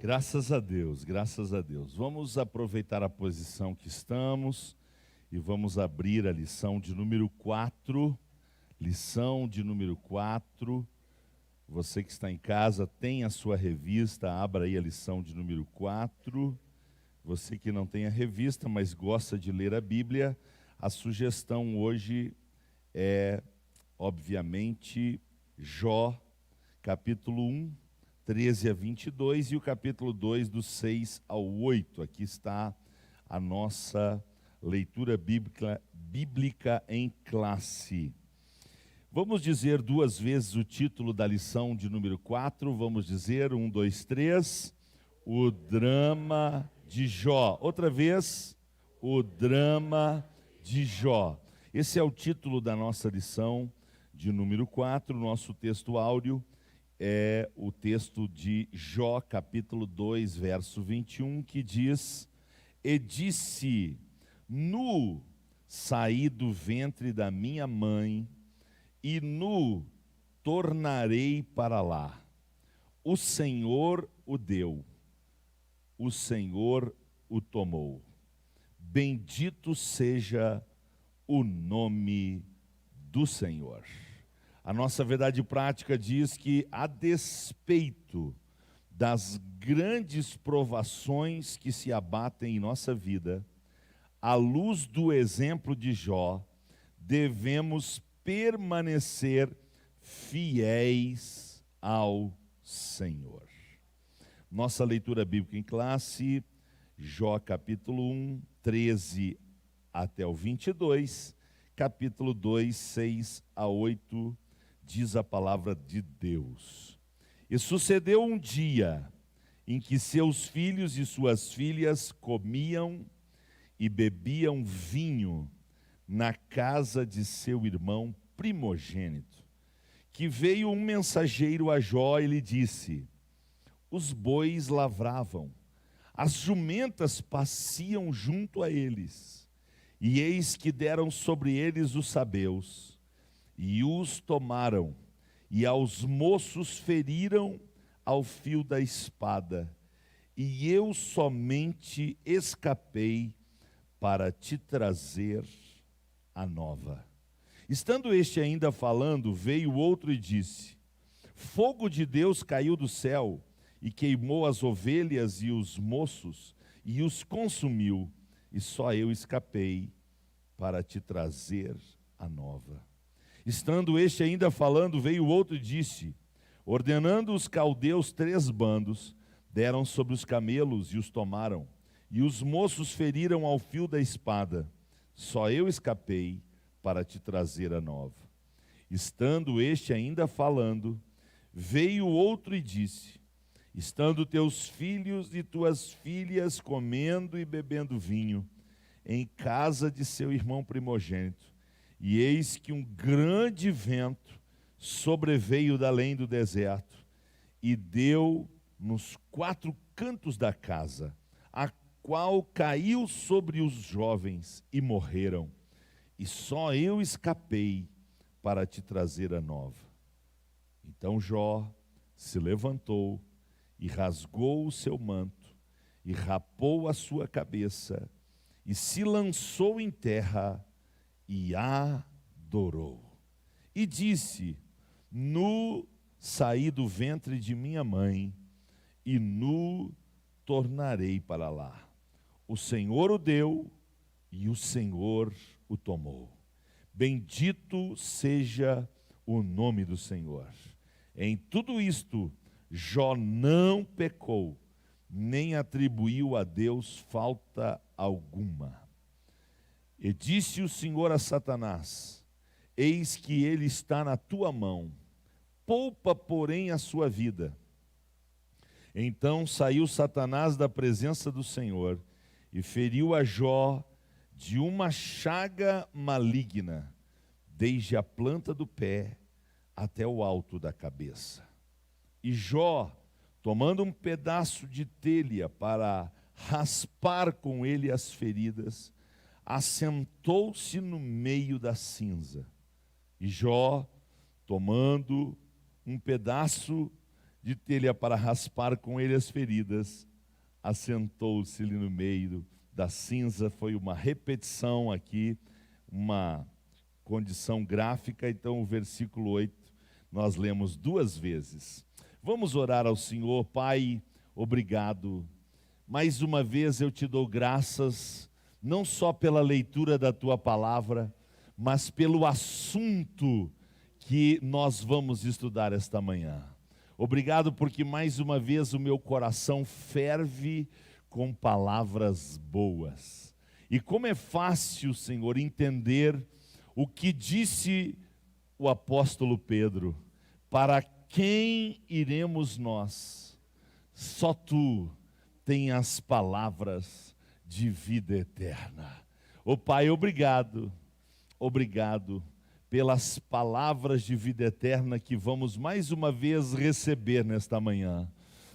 Graças a Deus, graças a Deus. Vamos aproveitar a posição que estamos e vamos abrir a lição de número 4. Lição de número 4. Você que está em casa, tem a sua revista, abra aí a lição de número 4. Você que não tem a revista, mas gosta de ler a Bíblia, a sugestão hoje é, obviamente, Jó, capítulo 1, 13 a 22 e o capítulo 2, do 6 ao 8. Aqui está a nossa leitura bíblica em classe. Vamos dizer duas vezes o título da lição de número 4. Vamos dizer 1, 2, 3. O drama de Jó. Outra vez, o drama de Jó. Esse é o título da nossa lição de número 4. Nosso texto áudio é o texto de Jó, capítulo 2, verso 21, que diz: E disse, nu saí do ventre da minha mãe, e nu tornarei para lá. O Senhor o deu, o Senhor o tomou. Bendito seja o nome do Senhor. A nossa verdade prática diz que, a despeito das grandes provações que se abatem em nossa vida, à luz do exemplo de Jó, devemos permanecer fiéis ao Senhor. Nossa leitura bíblica em classe, Jó capítulo 1, 13 até o 22, capítulo 2, 6 a 8, diz a palavra de Deus. E sucedeu um dia em que seus filhos e suas filhas comiam e bebiam vinho na casa de seu irmão primogênito, que veio um mensageiro a Jó e lhe disse: os bois lavravam, as jumentas pasciam junto a eles, e eis que deram sobre eles os sabeus, e os tomaram, e aos moços feriram ao fio da espada, e eu somente escapei para te trazer a nova. Estando este ainda falando, veio outro e disse: fogo de Deus caiu do céu, e queimou as ovelhas e os moços, e os consumiu, e só eu escapei para te trazer a nova. Estando este ainda falando, veio outro e disse: ordenando os caldeus 3 bandos, deram sobre os camelos e os tomaram, e os moços feriram ao fio da espada, só eu escapei para te trazer a nova. Estando este ainda falando, veio outro e disse: estando teus filhos e tuas filhas comendo e bebendo vinho em casa de seu irmão primogênito, e eis que um grande vento sobreveio da além do deserto, e deu nos 4 cantos da casa, a qual caiu sobre os jovens e morreram, e só eu escapei para te trazer a nova. Então Jó se levantou e rasgou o seu manto, e rapou a sua cabeça, e se lançou em terra, e adorou. E disse: nu saí do ventre de minha mãe, e nu tornarei para lá. O Senhor o deu, e o Senhor o tomou. Bendito seja o nome do Senhor. Em tudo isto, Jó não pecou, nem atribuiu a Deus falta alguma. E disse o Senhor a Satanás: eis que ele está na tua mão, poupa, porém, a sua vida. Então saiu Satanás da presença do Senhor e feriu a Jó de uma chaga maligna, desde a planta do pé até o alto da cabeça. E Jó, tomando um pedaço de telha para raspar com ele as feridas, assentou-se no meio da cinza. E Jó, tomando um pedaço de telha para raspar com ele as feridas, assentou-se-lhe no meio da cinza. Foi uma repetição aqui, uma condição gráfica. Então o versículo 8 nós lemos 2 vezes. Vamos orar ao Senhor. Pai, obrigado. Mais uma vez eu te dou graças, não só pela leitura da tua palavra, mas pelo assunto que nós vamos estudar esta manhã. Obrigado porque mais uma vez o meu coração ferve com palavras boas. E como é fácil, Senhor, entender o que disse o apóstolo Pedro: para quem iremos nós? Só tu tens as palavras de vida eterna. Ó Pai, obrigado pelas palavras de vida eterna que vamos mais uma vez receber nesta manhã.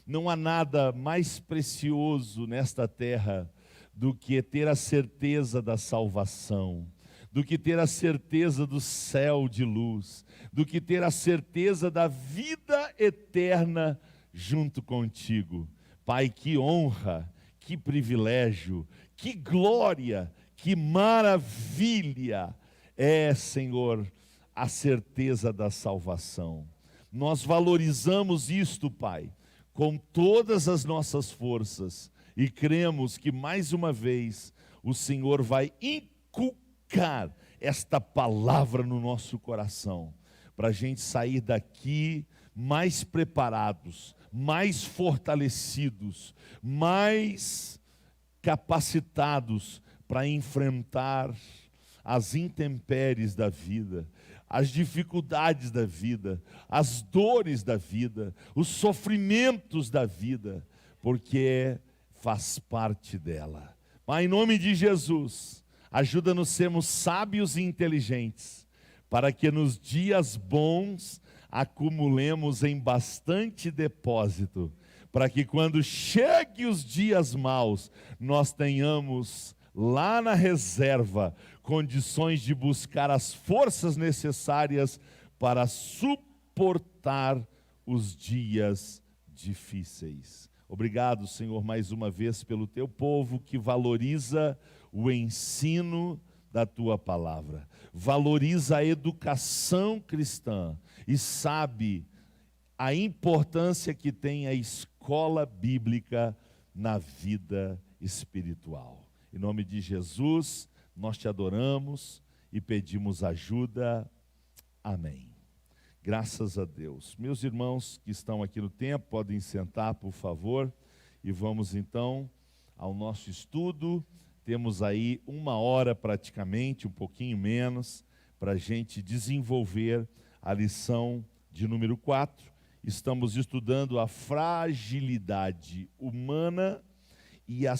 Não há nada mais precioso nesta terra do que ter a certeza da salvação, do que ter a certeza do céu de luz, do que ter a certeza da vida eterna junto contigo. Pai, que honra, que privilégio, que glória, que maravilha é, Senhor, a certeza da salvação. Nós valorizamos isto, Pai, com todas as nossas forças, e cremos que mais uma vez o Senhor vai inculcar esta palavra no nosso coração, para a gente sair daqui mais preparados, mais fortalecidos, mais capacitados para enfrentar as intempéries da vida, as dificuldades da vida, as dores da vida, os sofrimentos da vida, porque faz parte dela. Mas em nome de Jesus, ajuda-nos a sermos sábios e inteligentes, para que nos dias bons acumulemos em bastante depósito, para que quando chegue os dias maus, nós tenhamos lá na reserva condições de buscar as forças necessárias para suportar os dias difíceis. Obrigado, Senhor, mais uma vez pelo teu povo que valoriza o ensino da tua palavra, valoriza a educação cristã e sabe a importância que tem a escola bíblica na vida espiritual. Em nome de Jesus, nós te adoramos e pedimos ajuda. Amém. Graças a Deus. Meus irmãos que estão aqui no templo, podem sentar, por favor, e vamos então ao nosso estudo. Temos aí 1 hora praticamente, um pouquinho menos, para a gente desenvolver a lição de número 4. Estamos estudando a fragilidade humana e a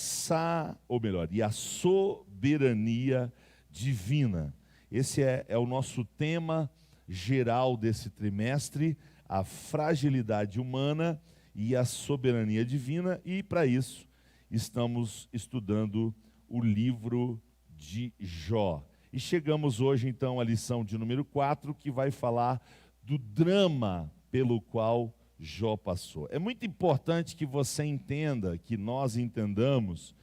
soberania divina. Esse é o nosso tema geral desse trimestre, a fragilidade humana e a soberania divina, e para isso estamos estudando o livro de Jó. E chegamos hoje então à lição de número 4, que vai falar do drama pelo qual Jó passou. É muito importante que você entenda, que nós entendamos,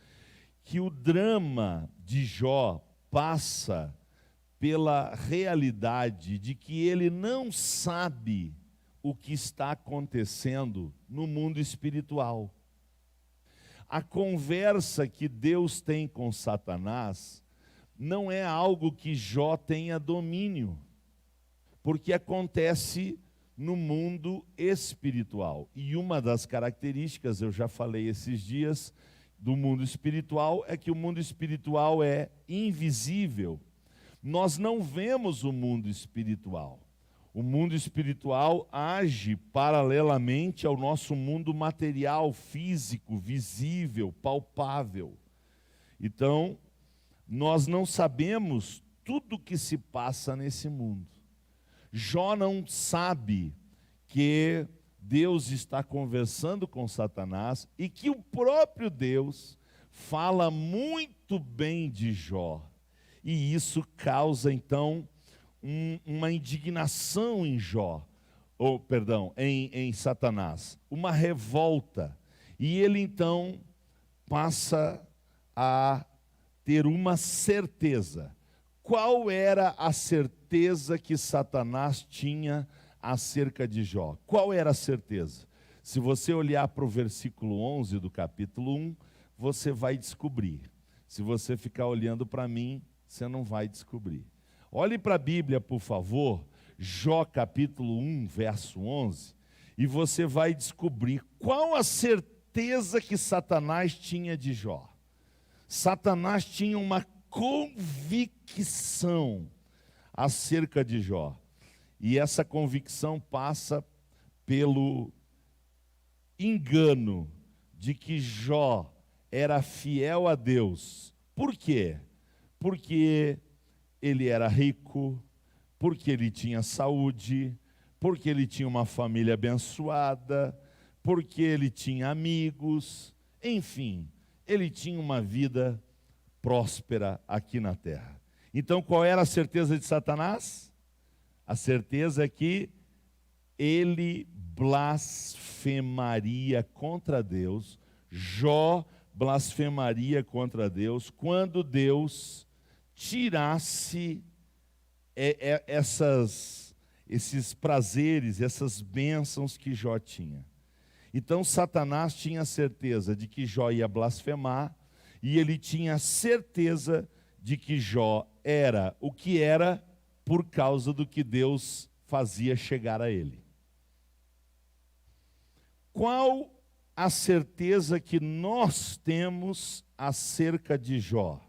que o drama de Jó passa pela realidade de que ele não sabe o que está acontecendo no mundo espiritual. A conversa que Deus tem com Satanás não é algo que Jó tenha domínio, porque acontece no mundo espiritual. E uma das características, eu já falei esses dias, do mundo espiritual é que o mundo espiritual é invisível. Nós não vemos o mundo espiritual. O mundo espiritual age paralelamente ao nosso mundo material, físico, visível, palpável. Então, nós não sabemos tudo o que se passa nesse mundo. Jó não sabe que Deus está conversando com Satanás e que o próprio Deus fala muito bem de Jó. E isso causa, então, uma indignação em Jó. em Satanás, uma revolta. E ele então passa a ter uma certeza. Qual era a certeza que Satanás tinha acerca de Jó? Qual era a certeza? Se você olhar para o versículo 11 do capítulo 1, você vai descobrir. Se você ficar olhando para mim, você não vai descobrir. Olhe para a Bíblia, por favor, Jó capítulo 1, verso 11, e você vai descobrir qual a certeza que Satanás tinha de Jó. Satanás tinha uma convicção acerca de Jó. E essa convicção passa pelo engano de que Jó era fiel a Deus. Por quê? Porque ele era rico, porque ele tinha saúde, porque ele tinha uma família abençoada, porque ele tinha amigos, enfim, ele tinha uma vida próspera aqui na terra. Então, qual era a certeza de Satanás? A certeza é que ele blasfemaria contra Deus, Jó blasfemaria contra Deus, quando Deus tirasse esses prazeres, essas bênçãos que Jó tinha. Então Satanás tinha certeza de que Jó ia blasfemar, e ele tinha certeza de que Jó era o que era por causa do que Deus fazia chegar a ele. Qual a certeza que nós temos acerca de Jó?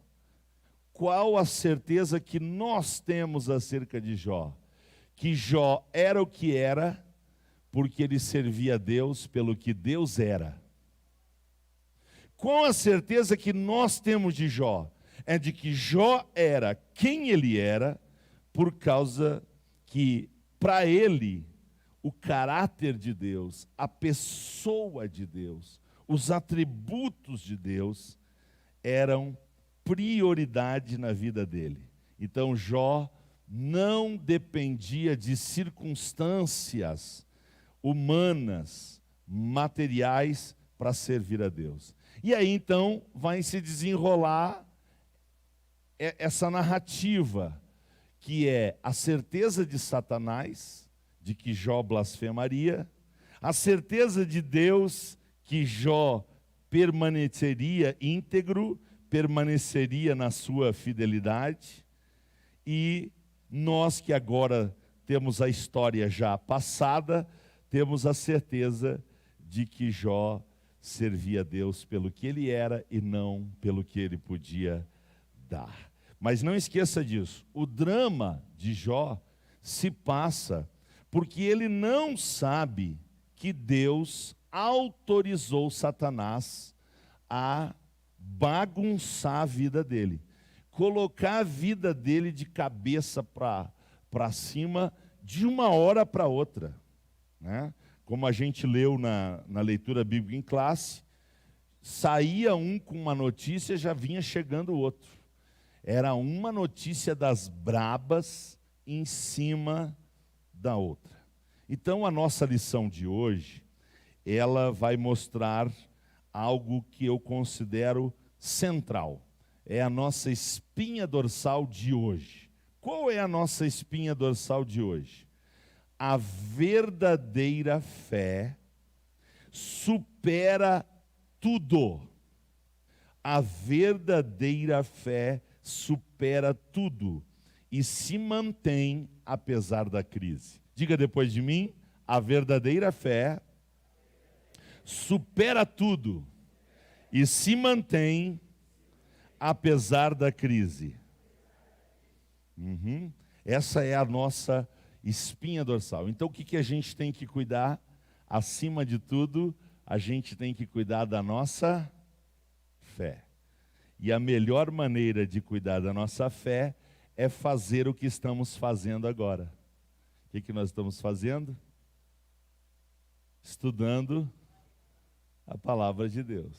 Qual a certeza que nós temos acerca de Jó? Que Jó era o que era, porque ele servia a Deus pelo que Deus era. Qual a certeza que nós temos de Jó? É de que Jó era quem ele era, por causa que, para ele, o caráter de Deus, a pessoa de Deus, os atributos de Deus eram prioridade na vida dele. Então Jó não dependia de circunstâncias humanas, materiais, para servir a Deus. E aí então vai se desenrolar essa narrativa, que é a certeza de Satanás, de que Jó blasfemaria, a certeza de Deus que Jó permaneceria íntegro, permaneceria na sua fidelidade, e nós que agora temos a história já passada, temos a certeza de que Jó servia a Deus pelo que ele era e não pelo que ele podia dar. Mas não esqueça disso, o drama de Jó se passa porque ele não sabe que Deus autorizou Satanás a bagunçar a vida dele, colocar a vida dele de cabeça para cima de uma hora para outra, né? Como a gente leu na leitura bíblica em classe, saía um com uma notícia, já vinha chegando o outro. Era uma notícia das brabas em cima da outra. Então a nossa lição de hoje, ela vai mostrar algo que eu considero central. É a nossa espinha dorsal de hoje. Qual é a nossa espinha dorsal de hoje? A verdadeira fé supera tudo. A verdadeira fé supera tudo e se mantém apesar da crise. Diga depois de mim, a verdadeira fé supera tudo e se mantém apesar da crise. Essa é a nossa espinha dorsal. Então o que a gente tem que cuidar? Acima de tudo, a gente tem que cuidar da nossa fé. E a melhor maneira de cuidar da nossa fé é fazer o que estamos fazendo agora. O que nós estamos fazendo? Estudando a palavra de Deus,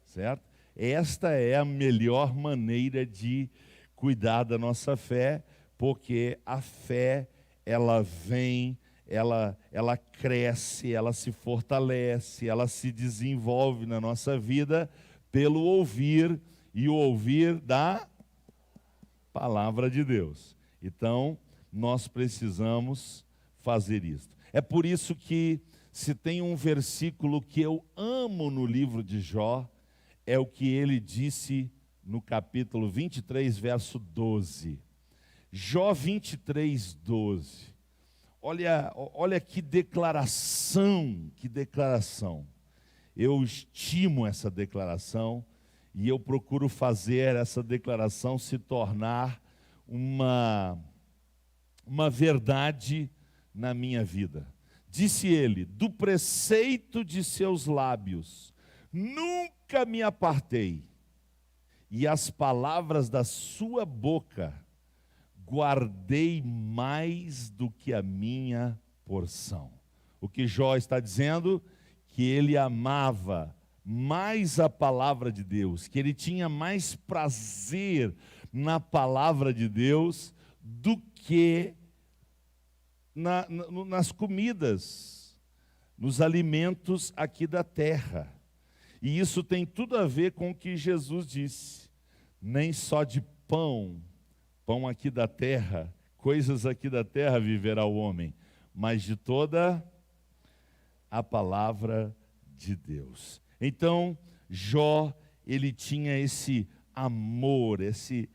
certo? Esta é a melhor maneira de cuidar da nossa fé, porque a fé, ela vem, ela cresce, ela se fortalece, ela se desenvolve na nossa vida pelo ouvir, e o ouvir da palavra de Deus. Então, nós precisamos fazer isso. É por isso que, se tem um versículo que eu amo no livro de Jó, é o que ele disse no capítulo 23, verso 12. Jó 23, 12. Olha que declaração, que declaração. Eu estimo essa declaração e eu procuro fazer essa declaração se tornar uma verdade na minha vida. Disse ele: do preceito de seus lábios nunca me apartei, e as palavras da sua boca guardei mais do que a minha porção. O que Jó está dizendo? Que ele amava mais a palavra de Deus, que ele tinha mais prazer na palavra de Deus do que nas comidas, nos alimentos aqui da terra. E isso tem tudo a ver com o que Jesus disse: nem só de pão aqui da terra, coisas aqui da terra viverá o homem, mas de toda a palavra de Deus. Então, Jó, ele tinha esse amor, esse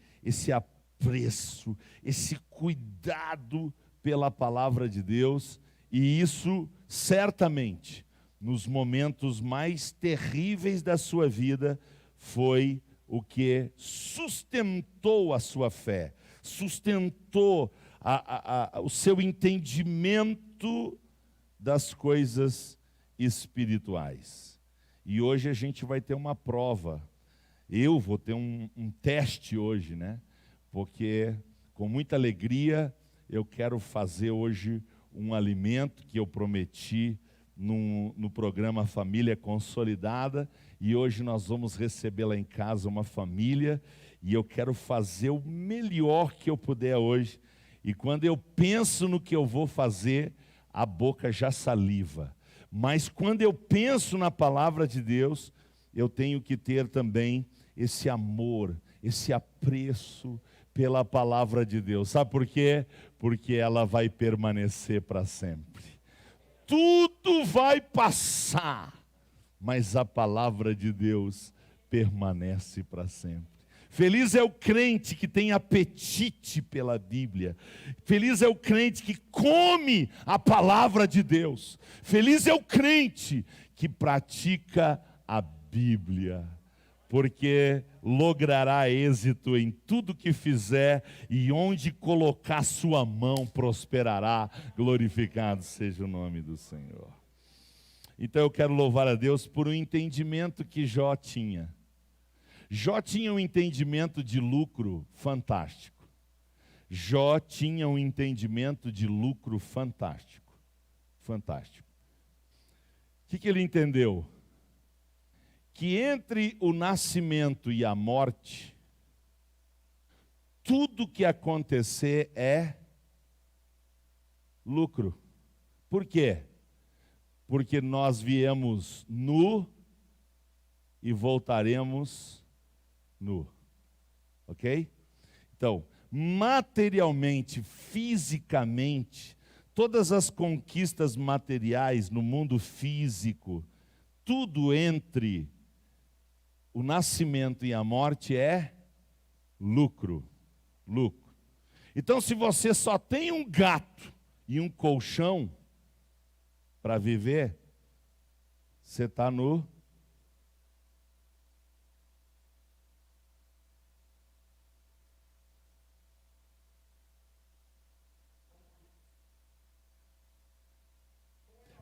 apreço, esse cuidado pela palavra de Deus, e isso certamente, nos momentos mais terríveis da sua vida, foi o que sustentou a sua fé, sustentou o seu entendimento das coisas espirituais. E hoje a gente vai ter uma prova. Eu vou ter um teste hoje, né? Porque com muita alegria eu quero fazer hoje um alimento que eu prometi no programa Família Consolidada, e hoje nós vamos receber lá em casa uma família, e eu quero fazer o melhor que eu puder hoje. E quando eu penso no que eu vou fazer, a boca já saliva. Mas quando eu penso na palavra de Deus, eu tenho que ter também esse amor, esse apreço pela palavra de Deus. Sabe por quê? Porque ela vai permanecer para sempre. Tudo vai passar, mas a palavra de Deus permanece para sempre. Feliz é o crente que tem apetite pela Bíblia. Feliz é o crente que come a palavra de Deus. Feliz é o crente que pratica a Bíblia, porque logrará êxito em tudo que fizer, e onde colocar sua mão prosperará. Glorificado seja o nome do Senhor. Então eu quero louvar a Deus por um entendimento que Jó tinha. Jó tinha um entendimento de lucro fantástico. Jó tinha um entendimento de lucro fantástico. Fantástico. O que ele entendeu? Que entre o nascimento e a morte, tudo que acontecer é lucro. Por quê? Porque nós viemos nu e voltaremos nu. Ok? Então, materialmente, fisicamente, todas as conquistas materiais no mundo físico, tudo entre o nascimento e a morte é lucro. Lucro. Então, se você só tem um gato e um colchão para viver, você está no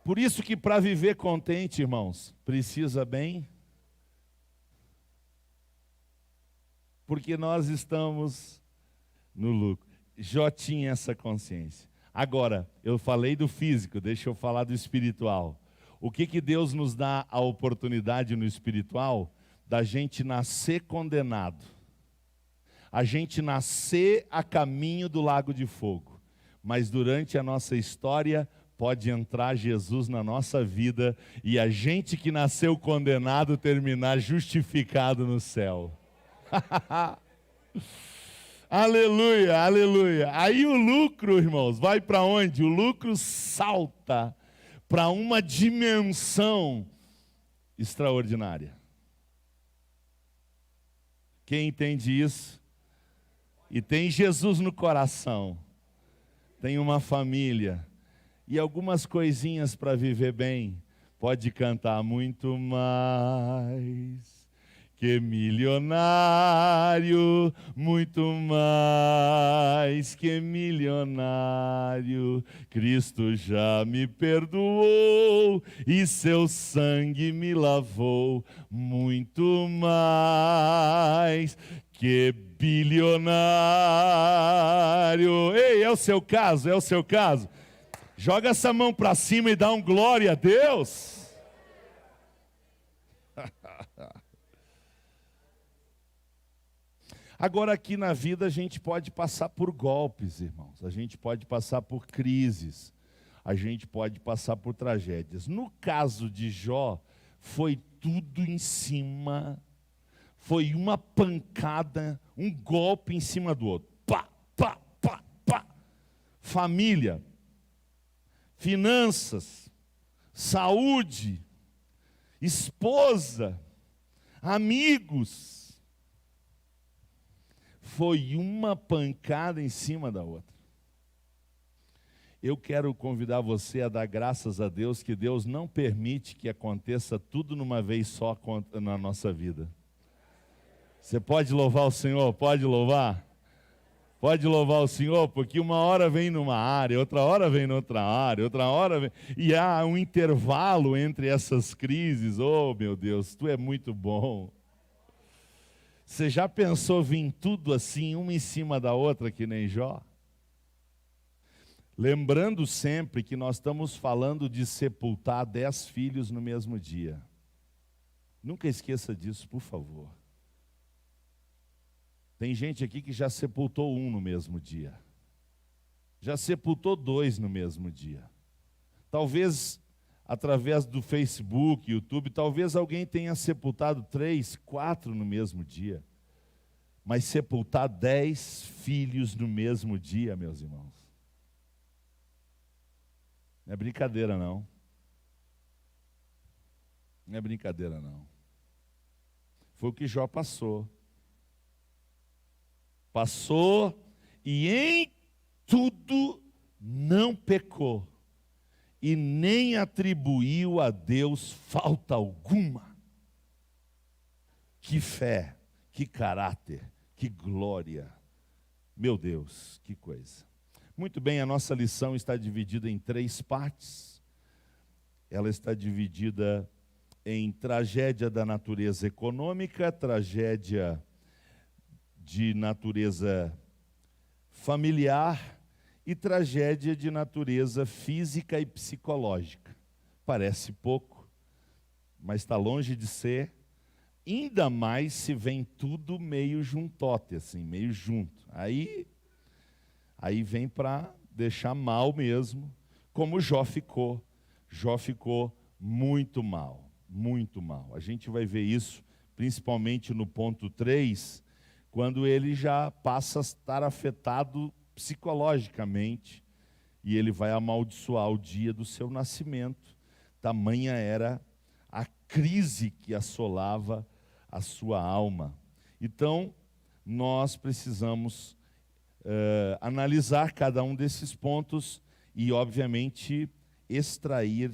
Por isso que para viver contente, irmãos, precisa bem, porque nós estamos no lucro. Jó tinha essa consciência. Agora, eu falei do físico, deixa eu falar do espiritual. O que Deus nos dá a oportunidade no espiritual? Da gente nascer condenado. A gente nascer a caminho do lago de fogo. Mas durante a nossa história, pode entrar Jesus na nossa vida e a gente que nasceu condenado terminar justificado no céu. Aleluia, aleluia. Aí o lucro, irmãos, vai para onde? O lucro salta para uma dimensão extraordinária. Quem entende isso e tem Jesus no coração, tem uma família e algumas coisinhas para viver bem, pode cantar muito mais que milionário, muito mais que milionário. Cristo já me perdoou e seu sangue me lavou, muito mais que bilionário. Ei, é o seu caso, é o seu caso. Joga essa mão para cima e dá um glória a Deus. Agora aqui na vida a gente pode passar por golpes, irmãos. A gente pode passar por crises. A gente pode passar por tragédias. No caso de Jó, foi tudo em cima. Foi uma pancada, um golpe em cima do outro. Pá, pá, pá, pá. Família, finanças, saúde, esposa, amigos. Foi uma pancada em cima da outra. Eu quero convidar você a dar graças a Deus que Deus não permite que aconteça tudo numa vez só na nossa vida. Você pode louvar o Senhor? Pode louvar? Pode louvar o Senhor, porque uma hora vem numa área, outra hora vem noutra área, outra hora vem... E há um intervalo entre essas crises. Oh, meu Deus, Tu é muito bom. Você já pensou vir tudo assim, uma em cima da outra, que nem Jó? Lembrando sempre que nós estamos falando de sepultar 10 filhos no mesmo dia. Nunca esqueça disso, por favor. Tem gente aqui que já sepultou um no mesmo dia. Já sepultou 2 no mesmo dia. Talvez através do Facebook, YouTube, talvez alguém tenha sepultado 3, 4 no mesmo dia. Mas sepultar 10 filhos no mesmo dia, meus irmãos, não é brincadeira não. Não é brincadeira não. Foi o que Jó passou. Passou e em tudo não pecou. E nem atribuiu a Deus falta alguma. Que fé, que caráter, que glória. Meu Deus, que coisa. Muito bem, a nossa lição está dividida em 3 partes. Ela está dividida em tragédia da natureza econômica, tragédia de natureza familiar e tragédia de natureza física e psicológica. Parece pouco, mas está longe de ser. Ainda mais se vem tudo meio juntote, assim, meio junto. Aí vem para deixar mal mesmo, como Jó ficou. Jó ficou muito mal, muito mal. A gente vai ver isso, principalmente no ponto 3, quando ele já passa a estar afetado psicologicamente, e ele vai amaldiçoar o dia do seu nascimento. Tamanha era a crise que assolava a sua alma. Então, nós precisamos analisar cada um desses pontos e, obviamente, extrair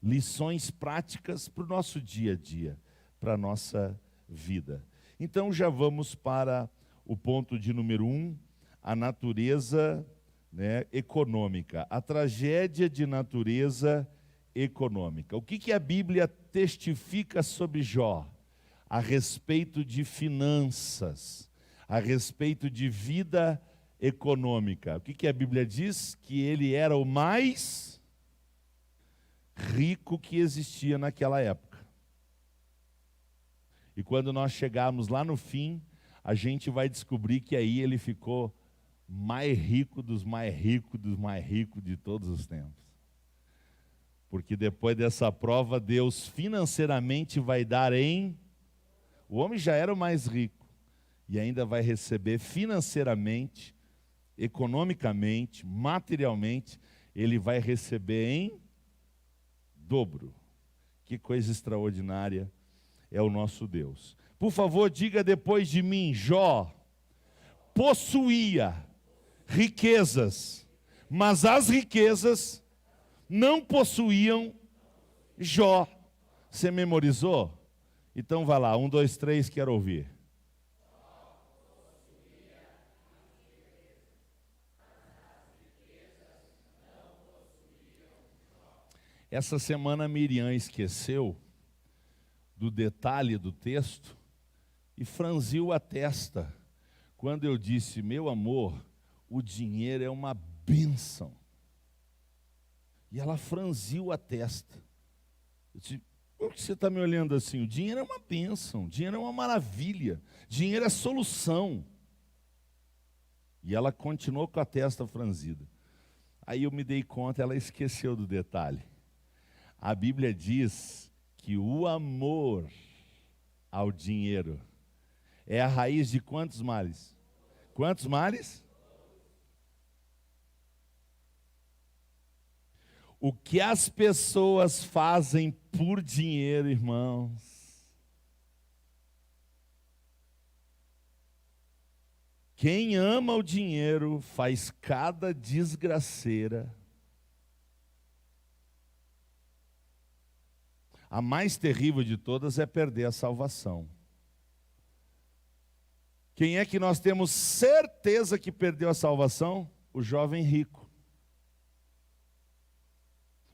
lições práticas para o nosso dia a dia, para a nossa vida. Então, já vamos para o ponto de número 1, a natureza, econômica, a tragédia de natureza econômica. O que a Bíblia testifica sobre Jó? A respeito de finanças, a respeito de vida econômica. O que a Bíblia diz? Que ele era o mais rico que existia naquela época. E quando nós chegarmos lá no fim, a gente vai descobrir que aí ele ficou mais rico dos mais ricos dos mais ricos de todos os tempos. Porque depois dessa prova, Deus financeiramente vai dar em... O homem já era o mais rico, e ainda vai receber financeiramente, economicamente, materialmente, ele vai receber em dobro. Que coisa extraordinária é o nosso Deus. Por favor, diga depois de mim: Jó possuía riquezas, mas as riquezas não possuíam Jó. Você memorizou? Então vai lá, 1, 2, 3, quero ouvir. Essa semana Miriam esqueceu do detalhe do texto e franziu a testa quando eu disse: meu amor, o dinheiro é uma bênção. E ela franziu a testa. Eu disse: por que você está me olhando assim? O dinheiro é uma bênção, o dinheiro é uma maravilha, dinheiro é solução. E ela continuou com a testa franzida. Aí eu me dei conta, ela esqueceu do detalhe. A Bíblia diz que o amor ao dinheiro é a raiz de quantos males? Quantos males? O que as pessoas fazem por dinheiro, irmãos? Quem ama o dinheiro faz cada desgraceira. A mais terrível de todas é perder a salvação. Quem é que nós temos certeza que perdeu a salvação? O jovem rico.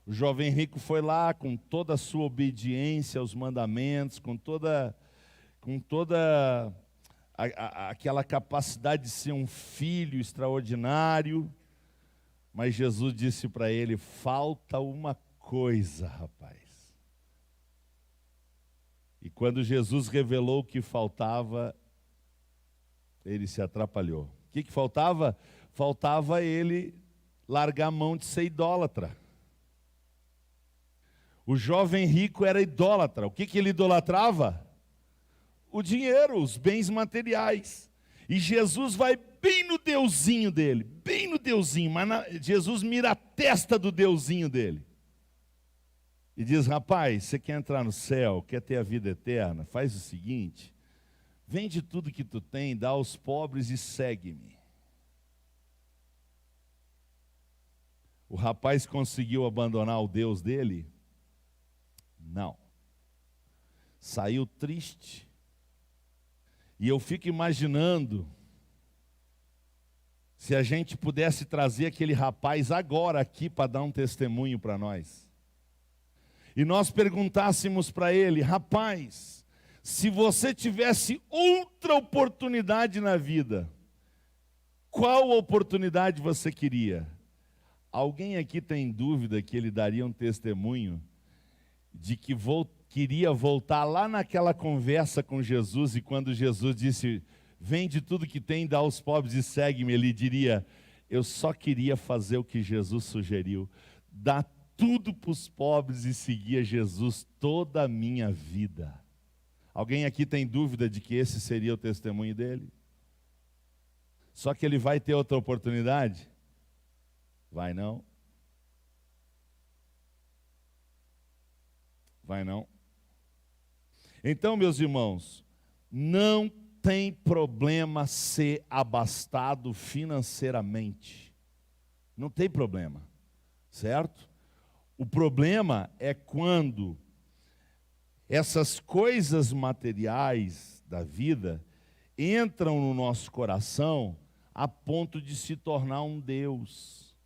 O jovem rico foi lá com toda a sua obediência aos mandamentos, com toda aquela capacidade de ser um filho extraordinário. Mas Jesus disse para ele: falta uma coisa, rapaz. E quando Jesus revelou o que faltava, ele se atrapalhou. O que faltava? Faltava ele largar a mão de ser idólatra. O jovem rico era idólatra. O que ele idolatrava? O dinheiro, os bens materiais. E Jesus vai bem no deusinho dele, bem no deusinho, mas Jesus mira a testa do deusinho dele. E diz: rapaz, você quer entrar no céu, quer ter a vida eterna? Faz o seguinte, vende tudo que tu tem, dá aos pobres e segue-me. O rapaz conseguiu abandonar o Deus dele? Não. Saiu triste. E eu fico imaginando, se a gente pudesse trazer aquele rapaz agora aqui para dar um testemunho para nós. E nós perguntássemos para ele: rapaz, se você tivesse outra oportunidade na vida, qual oportunidade você queria? Alguém aqui tem dúvida que ele daria um testemunho de que queria voltar lá naquela conversa com Jesus, e quando Jesus disse: vende tudo que tem, dá aos pobres e segue-me, ele diria: eu só queria fazer o que Jesus sugeriu, dar tudo para os pobres e seguir Jesus toda a minha vida. Alguém aqui tem dúvida de que esse seria o testemunho dele? Só que ele vai ter outra oportunidade? Vai não? Vai não? Então, meus irmãos, não tem problema ser abastado financeiramente. Não tem problema, certo? O problema é quando essas coisas materiais da vida entram no nosso coração a ponto de se tornar um Deus.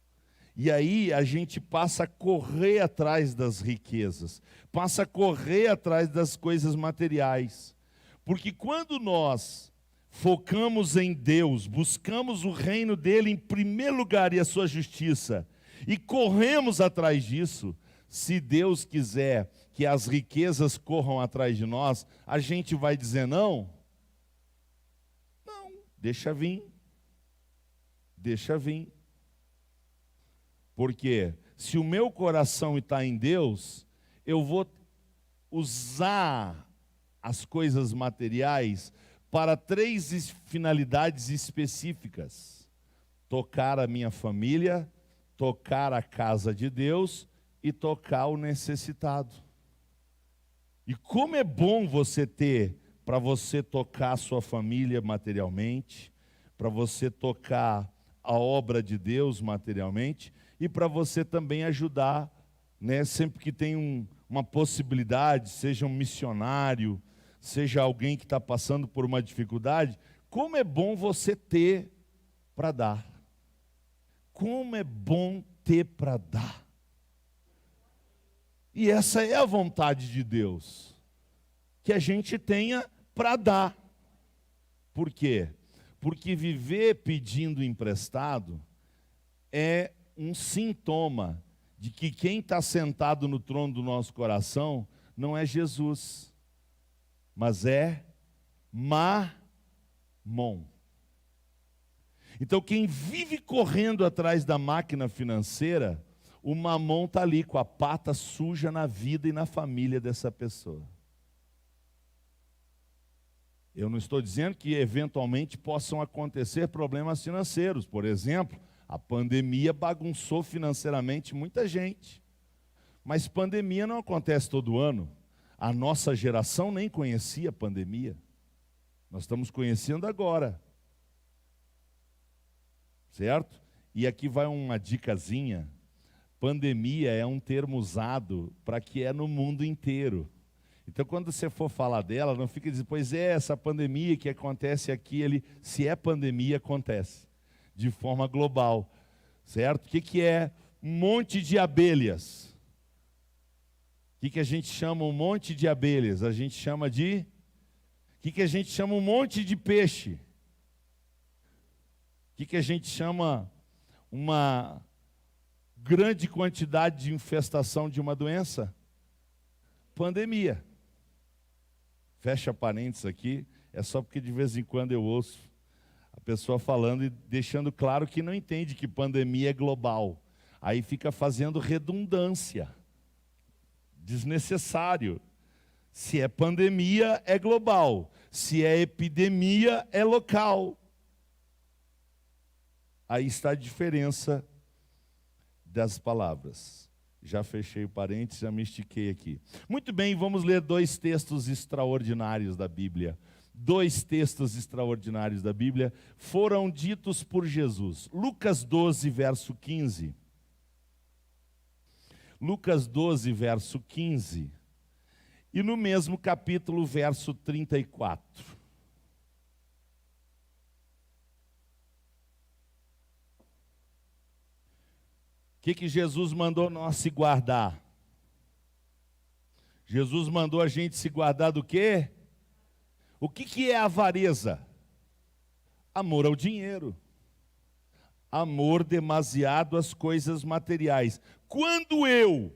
E aí a gente passa a correr atrás das riquezas, passa a correr atrás das coisas materiais. Porque quando nós focamos em Deus, buscamos o reino dele em primeiro lugar e a sua justiça, e corremos atrás disso, se Deus quiser que as riquezas corram atrás de nós, a gente vai dizer não? Não, deixa vir. Deixa vir. Porque se o meu coração está em Deus, eu vou usar as coisas materiais para 3 finalidades específicas: tocar a minha família, tocar a casa de Deus e tocar o necessitado. E como é bom você ter, para você tocar a sua família materialmente, para você tocar a obra de Deus materialmente, e para você também ajudar, né, sempre que tem uma possibilidade, seja um missionário, seja alguém que está passando por uma dificuldade, como é bom você ter para dar. Como é bom ter para dar. E essa é a vontade de Deus, que a gente tenha para dar. Por quê? Porque viver pedindo emprestado é um sintoma de que quem está sentado no trono do nosso coração não é Jesus, mas é Mamon. Então quem vive correndo atrás da máquina financeira, o Mamon está ali com a pata suja na vida e na família dessa pessoa. Eu não estou dizendo que eventualmente possam acontecer problemas financeiros. Por exemplo, a pandemia bagunçou financeiramente muita gente. Mas pandemia não acontece todo ano. A nossa geração nem conhecia pandemia. Nós estamos conhecendo agora. Certo? E aqui vai uma dicasinha. Pandemia é um termo usado para que é no mundo inteiro. Então, quando você for falar dela, não fique dizendo, pois é, essa pandemia que acontece aqui, se é pandemia, acontece. De forma global, certo? O que é um monte de abelhas? O que a gente chama um monte de abelhas? A gente chama de... O que a gente chama um monte de peixe? O que a gente chama uma grande quantidade de infestação de uma doença? Pandemia. Fecha parênteses aqui, é só porque de vez em quando eu ouço a pessoa falando e deixando claro que não entende que pandemia é global. Aí fica fazendo redundância. Desnecessário. Se é pandemia, é global. Se é epidemia, é local. Aí está a diferença das palavras. Já fechei o parênteses, já me estiquei aqui. Muito bem, vamos ler 2 textos extraordinários da Bíblia. 2 textos extraordinários da Bíblia foram ditos por Jesus. Lucas 12, verso 15. Lucas 12, verso 15. E no mesmo capítulo, verso 34. O que Jesus mandou nós se guardar? Jesus mandou a gente se guardar do quê? O que é avareza? Amor ao dinheiro. Amor demasiado às coisas materiais. Quando eu,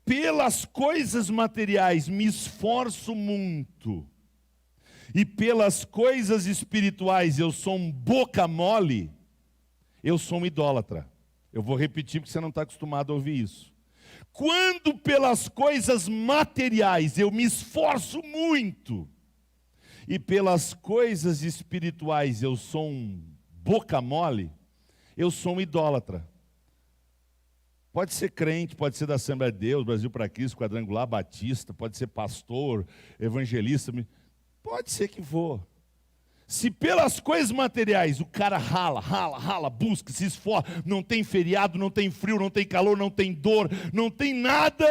pelas coisas materiais, me esforço muito, e pelas coisas espirituais eu sou um boca mole, eu sou um idólatra. Eu vou repetir porque você não está acostumado a ouvir isso. Quando pelas coisas materiais eu me esforço muito, e pelas coisas espirituais eu sou um boca mole, eu sou um idólatra. Pode ser crente, pode ser da Assembleia de Deus, Brasil para Cristo, Quadrangular, Batista, pode ser pastor, evangelista, pode ser que for. Se pelas coisas materiais o cara rala, busca, se esforça, não tem feriado, não tem frio, não tem calor, não tem dor, não tem nada,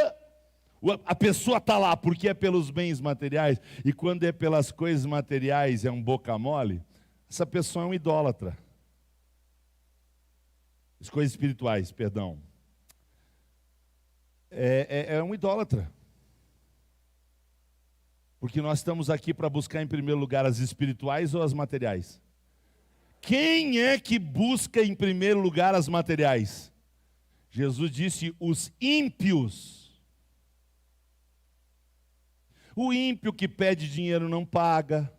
a pessoa está lá porque é pelos bens materiais, e quando é pelas coisas materiais é um boca mole, essa pessoa é um idólatra. As coisas espirituais, perdão. É um idólatra. Porque nós estamos aqui para buscar em primeiro lugar as espirituais ou as materiais? Quem é que busca em primeiro lugar as materiais? Jesus disse, os ímpios. O ímpio que pede dinheiro não paga.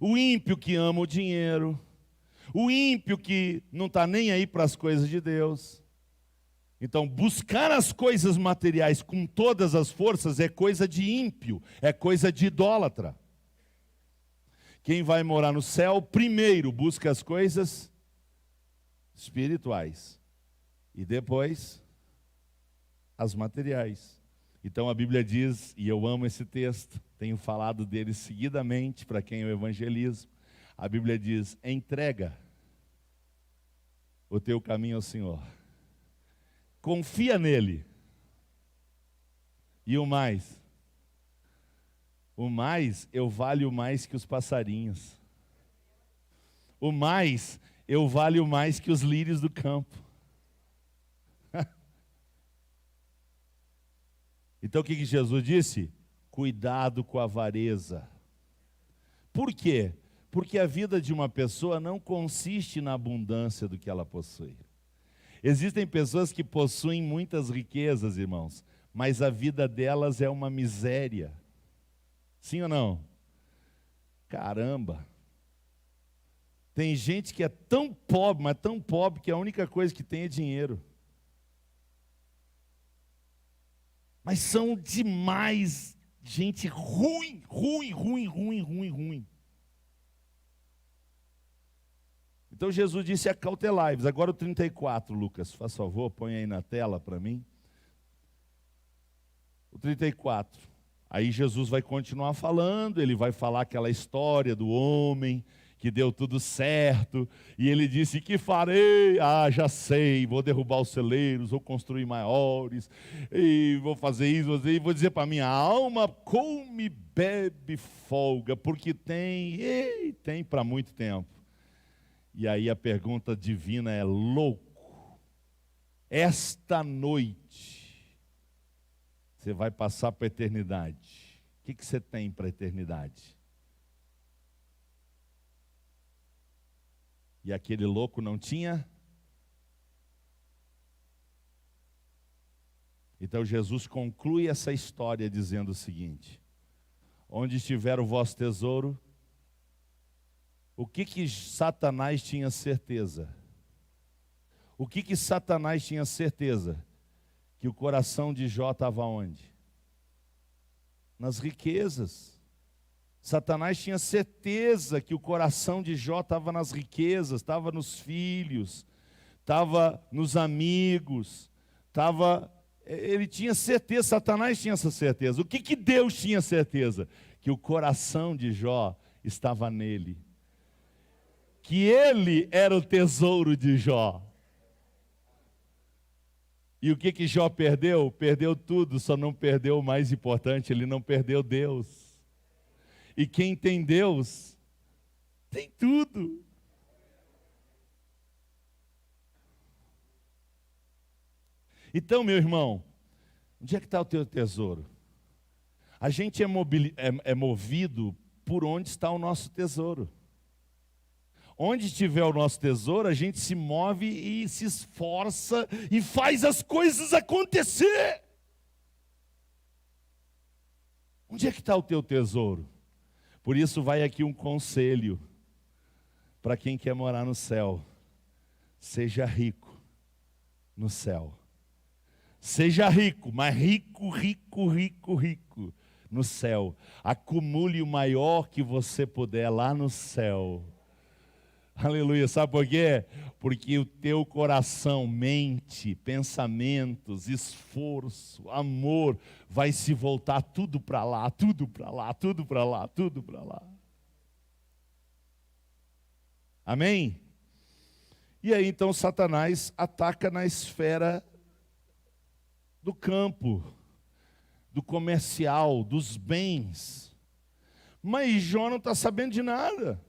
O ímpio que ama o dinheiro. O ímpio que não está nem aí para as coisas de Deus. Então, buscar as coisas materiais com todas as forças é coisa de ímpio, é coisa de idólatra. Quem vai morar no céu, primeiro busca as coisas espirituais e depois as materiais. Então a Bíblia diz, e eu amo esse texto, tenho falado dele seguidamente para quem eu evangelizo. A Bíblia diz: entrega o teu caminho ao Senhor, confia nele, e o mais eu valho mais que os passarinhos, o mais eu valho mais que os lírios do campo. Então o que Jesus disse? Cuidado com a avareza. Por quê? Porque a vida de uma pessoa não consiste na abundância do que ela possui. Existem pessoas que possuem muitas riquezas, irmãos, mas a vida delas é uma miséria. Sim ou não? Caramba! Tem gente que é tão pobre, mas tão pobre, que a única coisa que tem é dinheiro. Mas são demais gente ruim. Então Jesus disse: acautelai-vos. Agora o 34, Lucas, faz favor, põe aí na tela para mim. O 34. Aí Jesus vai continuar falando, ele vai falar aquela história do homem que deu tudo certo, e ele disse: que farei? Ah, já sei, vou derrubar os celeiros, vou construir maiores, e vou fazer isso, e vou dizer para a minha alma: come, bebe, folga, porque tem para muito tempo. E aí a pergunta divina é: louco, esta noite você vai passar para a eternidade, o que você tem para a eternidade? E aquele louco não tinha? Então Jesus conclui essa história dizendo o seguinte: onde estiver o vosso tesouro, o que Satanás tinha certeza? O que Satanás tinha certeza? Que o coração de Jó estava onde? Nas riquezas. Satanás tinha certeza que o coração de Jó estava nas riquezas, estava nos filhos, estava nos amigos, ele tinha certeza, Satanás tinha essa certeza. O que Deus tinha certeza? Que o coração de Jó estava nele, que ele era o tesouro de Jó. E o que Jó perdeu? Perdeu tudo, só não perdeu o mais importante, ele não perdeu Deus. E quem tem Deus, tem tudo. Então, meu irmão, onde é que está o teu tesouro? A gente é movido por onde está o nosso tesouro. Onde estiver o nosso tesouro, a gente se move e se esforça e faz as coisas acontecer. Onde é que está o teu tesouro? Por isso vai aqui um conselho para quem quer morar no céu: seja rico no céu. Seja rico, mas rico no céu. Acumule o maior que você puder lá no céu. Aleluia, sabe por quê? Porque o teu coração, mente, pensamentos, esforço, amor, vai se voltar tudo para lá, tudo para lá, tudo para lá, tudo para lá. Amém? E aí então Satanás ataca na esfera do campo, do comercial, dos bens. Mas Jó não está sabendo de nada.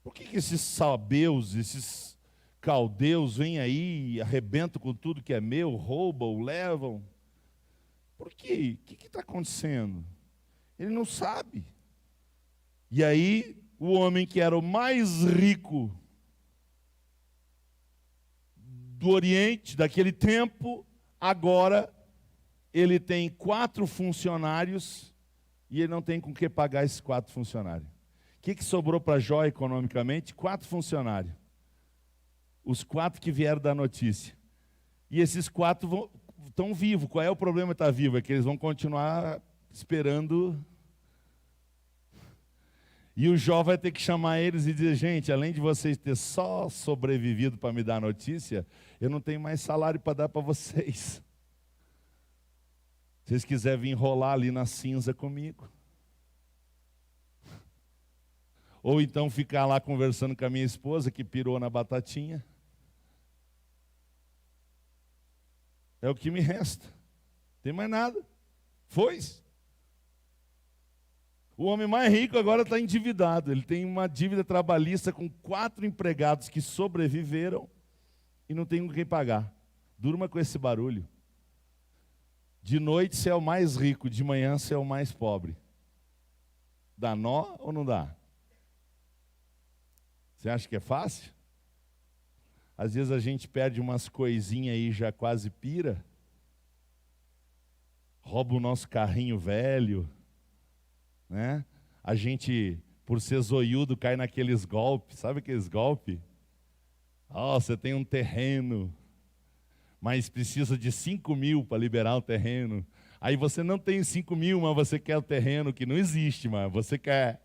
Por que esses sabeus, esses caldeus vêm aí e arrebentam com tudo que é meu, roubam, levam? Por quê? O que está acontecendo? Ele não sabe. E aí, o homem que era o mais rico do Oriente, daquele tempo, agora ele tem 4 funcionários e ele não tem com que pagar esses 4 funcionários. O que sobrou para Jó economicamente? 4 funcionários. Os 4 que vieram da notícia E esses 4 estão vivos. Qual é o problema de estar vivo? É que eles vão continuar esperando. E o Jó vai ter que chamar eles e dizer: gente, além de vocês ter só sobrevivido para me dar notícia, eu não tenho mais salário para dar para vocês. Se vocês quiserem vir enrolar ali na cinza comigo. Ou então ficar lá conversando com a minha esposa, que pirou na batatinha. É o que me resta. Não tem mais nada. Foi-se. O homem mais rico agora está endividado. Ele tem uma dívida trabalhista com 4 empregados que sobreviveram e não tem com quem pagar. Durma com esse barulho. De noite você é o mais rico, de manhã você é o mais pobre. Dá nó ou não dá? Você acha que é fácil? Às vezes a gente perde umas coisinhas aí, já quase pira. Rouba o nosso carrinho velho. Né? A gente, por ser zoiudo, cai naqueles golpes. Sabe aqueles golpes? Você tem um terreno, mas precisa de 5 mil para liberar o terreno. Aí você não tem 5 mil, mas você quer o terreno que não existe, mas você quer.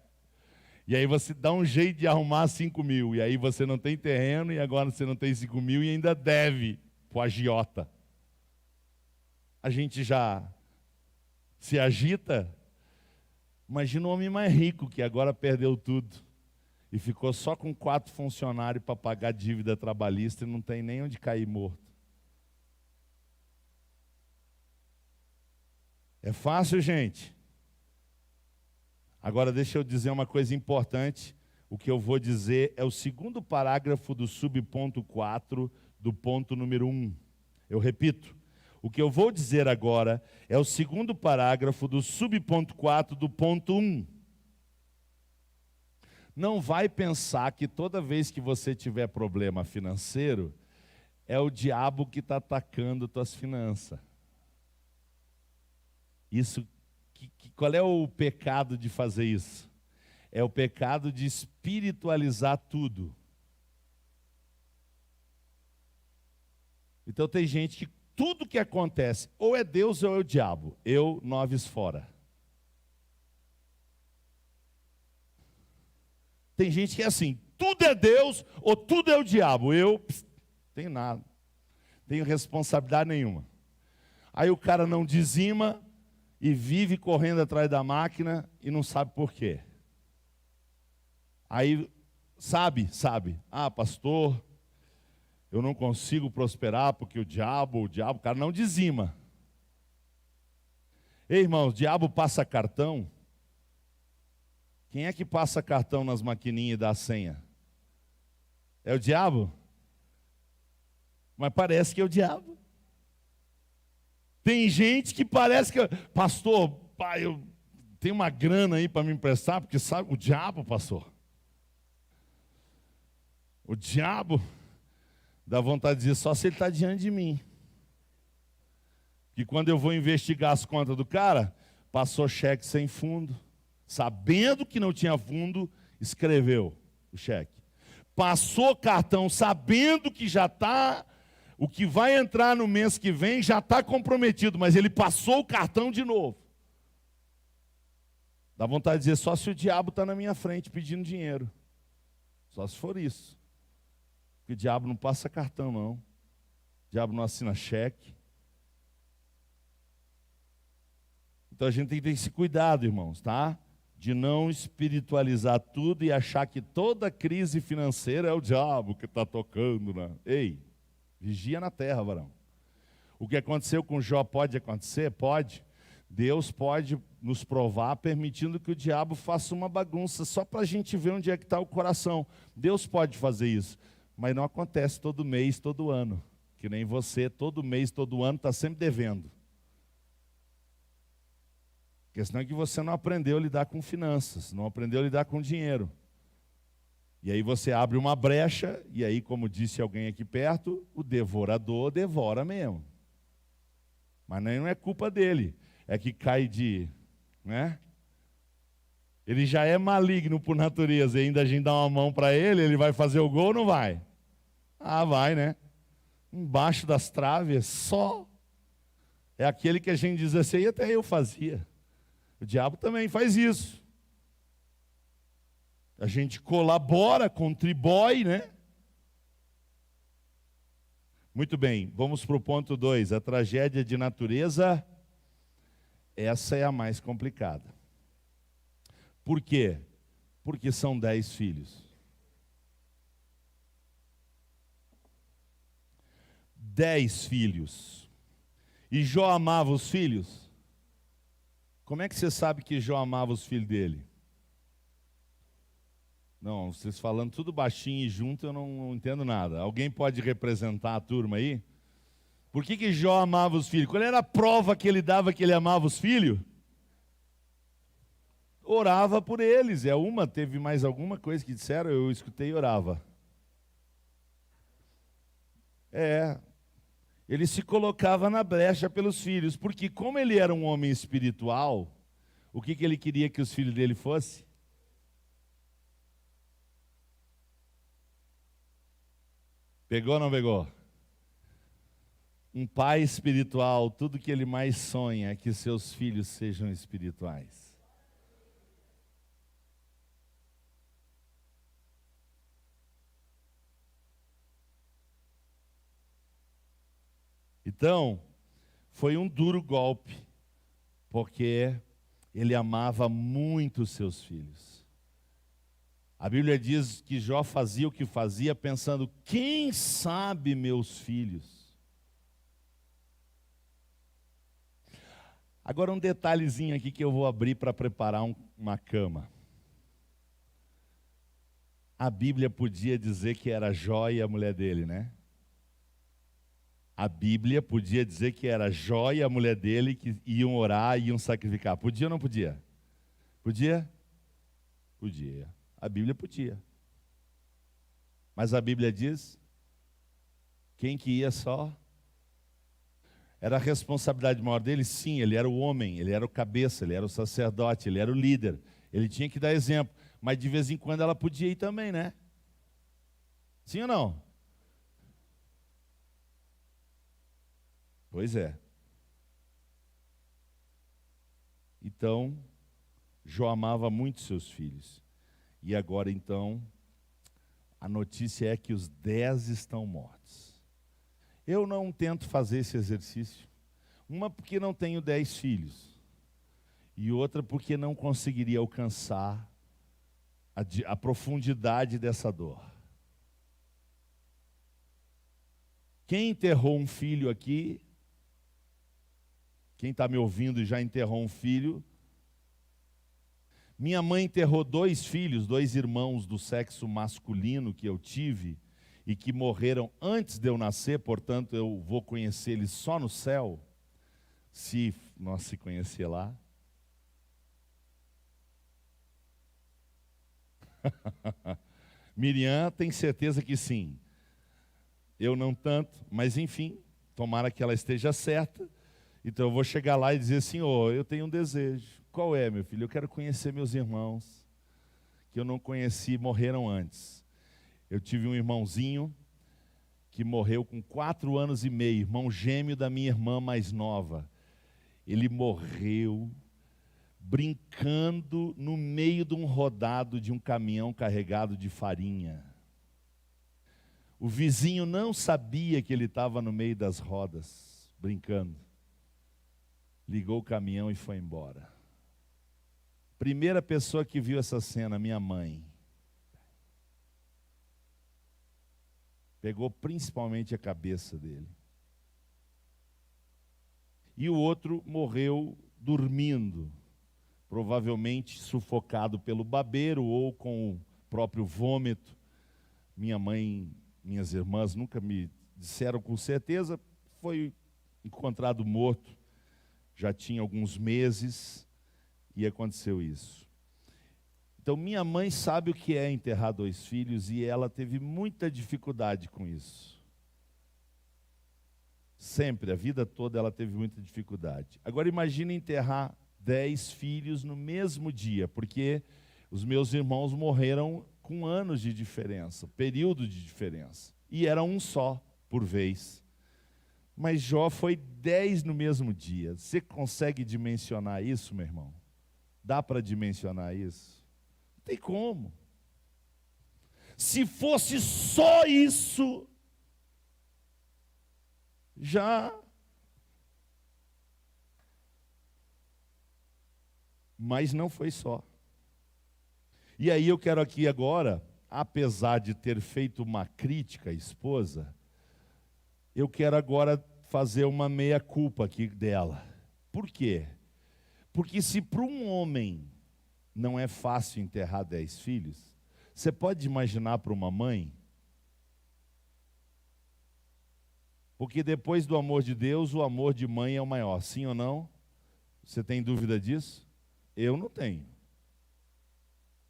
E aí você dá um jeito de arrumar 5 mil. E aí você não tem terreno, e agora você não tem 5 mil e ainda deve para o agiota. A gente já se agita. Imagina um homem mais rico que agora perdeu tudo. E ficou só com 4 funcionários para pagar dívida trabalhista e não tem nem onde cair morto. É fácil, gente? Agora deixa eu dizer uma coisa importante. O que eu vou dizer é o segundo parágrafo do subponto 4 do ponto número 1. Eu repito. O que eu vou dizer agora é o segundo parágrafo do subponto 4 do ponto 1. Não vai pensar que toda vez que você tiver problema financeiro, é o diabo que está atacando tuas finanças. Qual é o pecado de fazer isso? É o pecado de espiritualizar tudo. Então tem gente que tudo que acontece, ou é Deus ou é o diabo. Eu, 9 fora. Tem gente que é assim, tudo é Deus ou tudo é o diabo. Eu, tenho nada. Tenho responsabilidade nenhuma. Aí o cara não dizima e vive correndo atrás da máquina e não sabe por quê. Aí, sabe. Pastor, eu não consigo prosperar porque o diabo, o cara não dizima. Ei, irmãos, o diabo passa cartão. Quem é que passa cartão nas maquininhas e dá a senha? É o diabo? Mas parece que é o diabo. Tem gente que parece que... Pastor, pai, eu tenho uma grana aí para me emprestar, porque sabe, o diabo, pastor. O diabo dá vontade de dizer, só se ele está diante de mim. Que quando eu vou investigar as contas do cara, passou cheque sem fundo. Sabendo que não tinha fundo, escreveu o cheque. Passou cartão sabendo que já está, o que vai entrar no mês que vem já está comprometido, mas ele passou o cartão de novo. Dá vontade de dizer, só se o diabo está na minha frente pedindo dinheiro. Só se for isso. Porque o diabo não passa cartão, não. O diabo não assina cheque. Então a gente tem que ter esse cuidado, irmãos, tá? De não espiritualizar tudo e achar que toda crise financeira é o diabo que está tocando. Né? Ei, vigia na terra, varão. O que aconteceu com Jó pode acontecer? Pode. Deus pode nos provar permitindo que o diabo faça uma bagunça só para a gente ver onde é que está o coração. Deus pode fazer isso, mas não acontece todo mês, todo ano. Que nem você, todo mês, todo ano está sempre devendo. A questão é que você não aprendeu a lidar com finanças, não aprendeu a lidar com dinheiro. E aí você abre uma brecha, e aí, como disse alguém aqui perto, o devorador devora mesmo. Mas não é culpa dele, é que cai de... né? Ele já é maligno por natureza, e ainda a gente dá uma mão para ele, ele vai fazer o gol ou não vai? Ah, vai, né? embaixo das traves, só. É aquele que a gente diz assim, e até eu fazia. O diabo também faz isso. A gente colabora, contribui, né? Muito bem, vamos para o ponto 2. A tragédia de natureza, essa é a mais complicada. Por quê? Porque são 10 filhos. 10 filhos. E Jó amava os filhos? Como é que você sabe que Jó amava os filhos dele? Não, vocês falando tudo baixinho e junto, eu não entendo nada. Alguém pode representar a turma aí? Por que Jó amava os filhos? Qual era a prova que ele dava que ele amava os filhos? Orava por eles. Teve mais alguma coisa que disseram? Eu escutei e orava. Ele se colocava na brecha pelos filhos, porque como ele era um homem espiritual, o que ele queria que os filhos dele fossem? Pegou ou não pegou? Um pai espiritual, tudo que ele mais sonha é que seus filhos sejam espirituais. Então, foi um duro golpe, porque ele amava muito seus filhos. A Bíblia diz que Jó fazia o que fazia pensando, quem sabe meus filhos? Agora um detalhezinho aqui que eu vou abrir para preparar uma cama. A Bíblia podia dizer que era Jó e a mulher dele, né? A Bíblia podia dizer que era Jó e a mulher dele que iam orar e iam sacrificar. Podia ou não podia? Podia? Podia. A Bíblia podia. Mas a Bíblia diz, quem que ia só? Era a responsabilidade maior dele? Sim, ele era o homem, ele era o cabeça, ele era o sacerdote, ele era o líder. Ele tinha que dar exemplo. Mas de vez em quando ela podia ir também, né? Sim ou não? Pois é. Então, Jó amava muito seus filhos. E agora, então, a notícia é que os 10 estão mortos. Eu não tento fazer esse exercício. Uma porque não tenho 10 filhos. E outra porque não conseguiria alcançar a profundidade dessa dor. Quem enterrou um filho aqui? Quem está me ouvindo e já enterrou um filho? Minha mãe enterrou 2 filhos, 2 irmãos do sexo masculino que eu tive e que morreram antes de eu nascer, portanto eu vou conhecer eles só no céu, se nós se conhecer lá. Miriam tem certeza que sim. Eu não tanto, mas enfim, tomara que ela esteja certa. Então eu vou chegar lá e dizer, Senhor, eu tenho um desejo. Qual é, meu filho? Eu quero conhecer meus irmãos, que eu não conheci, morreram antes. Eu tive um irmãozinho que morreu com 4 anos e meio, irmão gêmeo da minha irmã mais nova. Ele morreu brincando no meio de um rodado de um caminhão carregado de farinha. O vizinho não sabia que ele estava no meio das rodas, brincando. Ligou o caminhão e foi embora. Primeira pessoa que viu essa cena, minha mãe. Pegou principalmente a cabeça dele. E o outro morreu dormindo, provavelmente sufocado pelo babeiro ou com o próprio vômito. Minha mãe, minhas irmãs nunca me disseram com certeza, foi encontrado morto. Já tinha alguns meses e aconteceu isso. Então minha mãe sabe o que é enterrar 2 filhos e ela teve muita dificuldade com isso. Sempre, a vida toda ela teve muita dificuldade. Agora imagine enterrar 10 filhos no mesmo dia, porque os meus irmãos morreram com anos de diferença, período de diferença. E era um só por vez. Mas Jó foi 10 no mesmo dia. Você consegue dimensionar isso, meu irmão? Dá para dimensionar isso? Não tem como. Se fosse só isso, já. Mas não foi só. E aí eu quero aqui agora, apesar de ter feito uma crítica à esposa, eu quero agora fazer uma meia-culpa aqui dela. Por quê? Porque se para um homem não é fácil enterrar 10 filhos, você pode imaginar para uma mãe? Porque depois do amor de Deus, o amor de mãe é o maior, sim ou não? Você tem dúvida disso? Eu não tenho.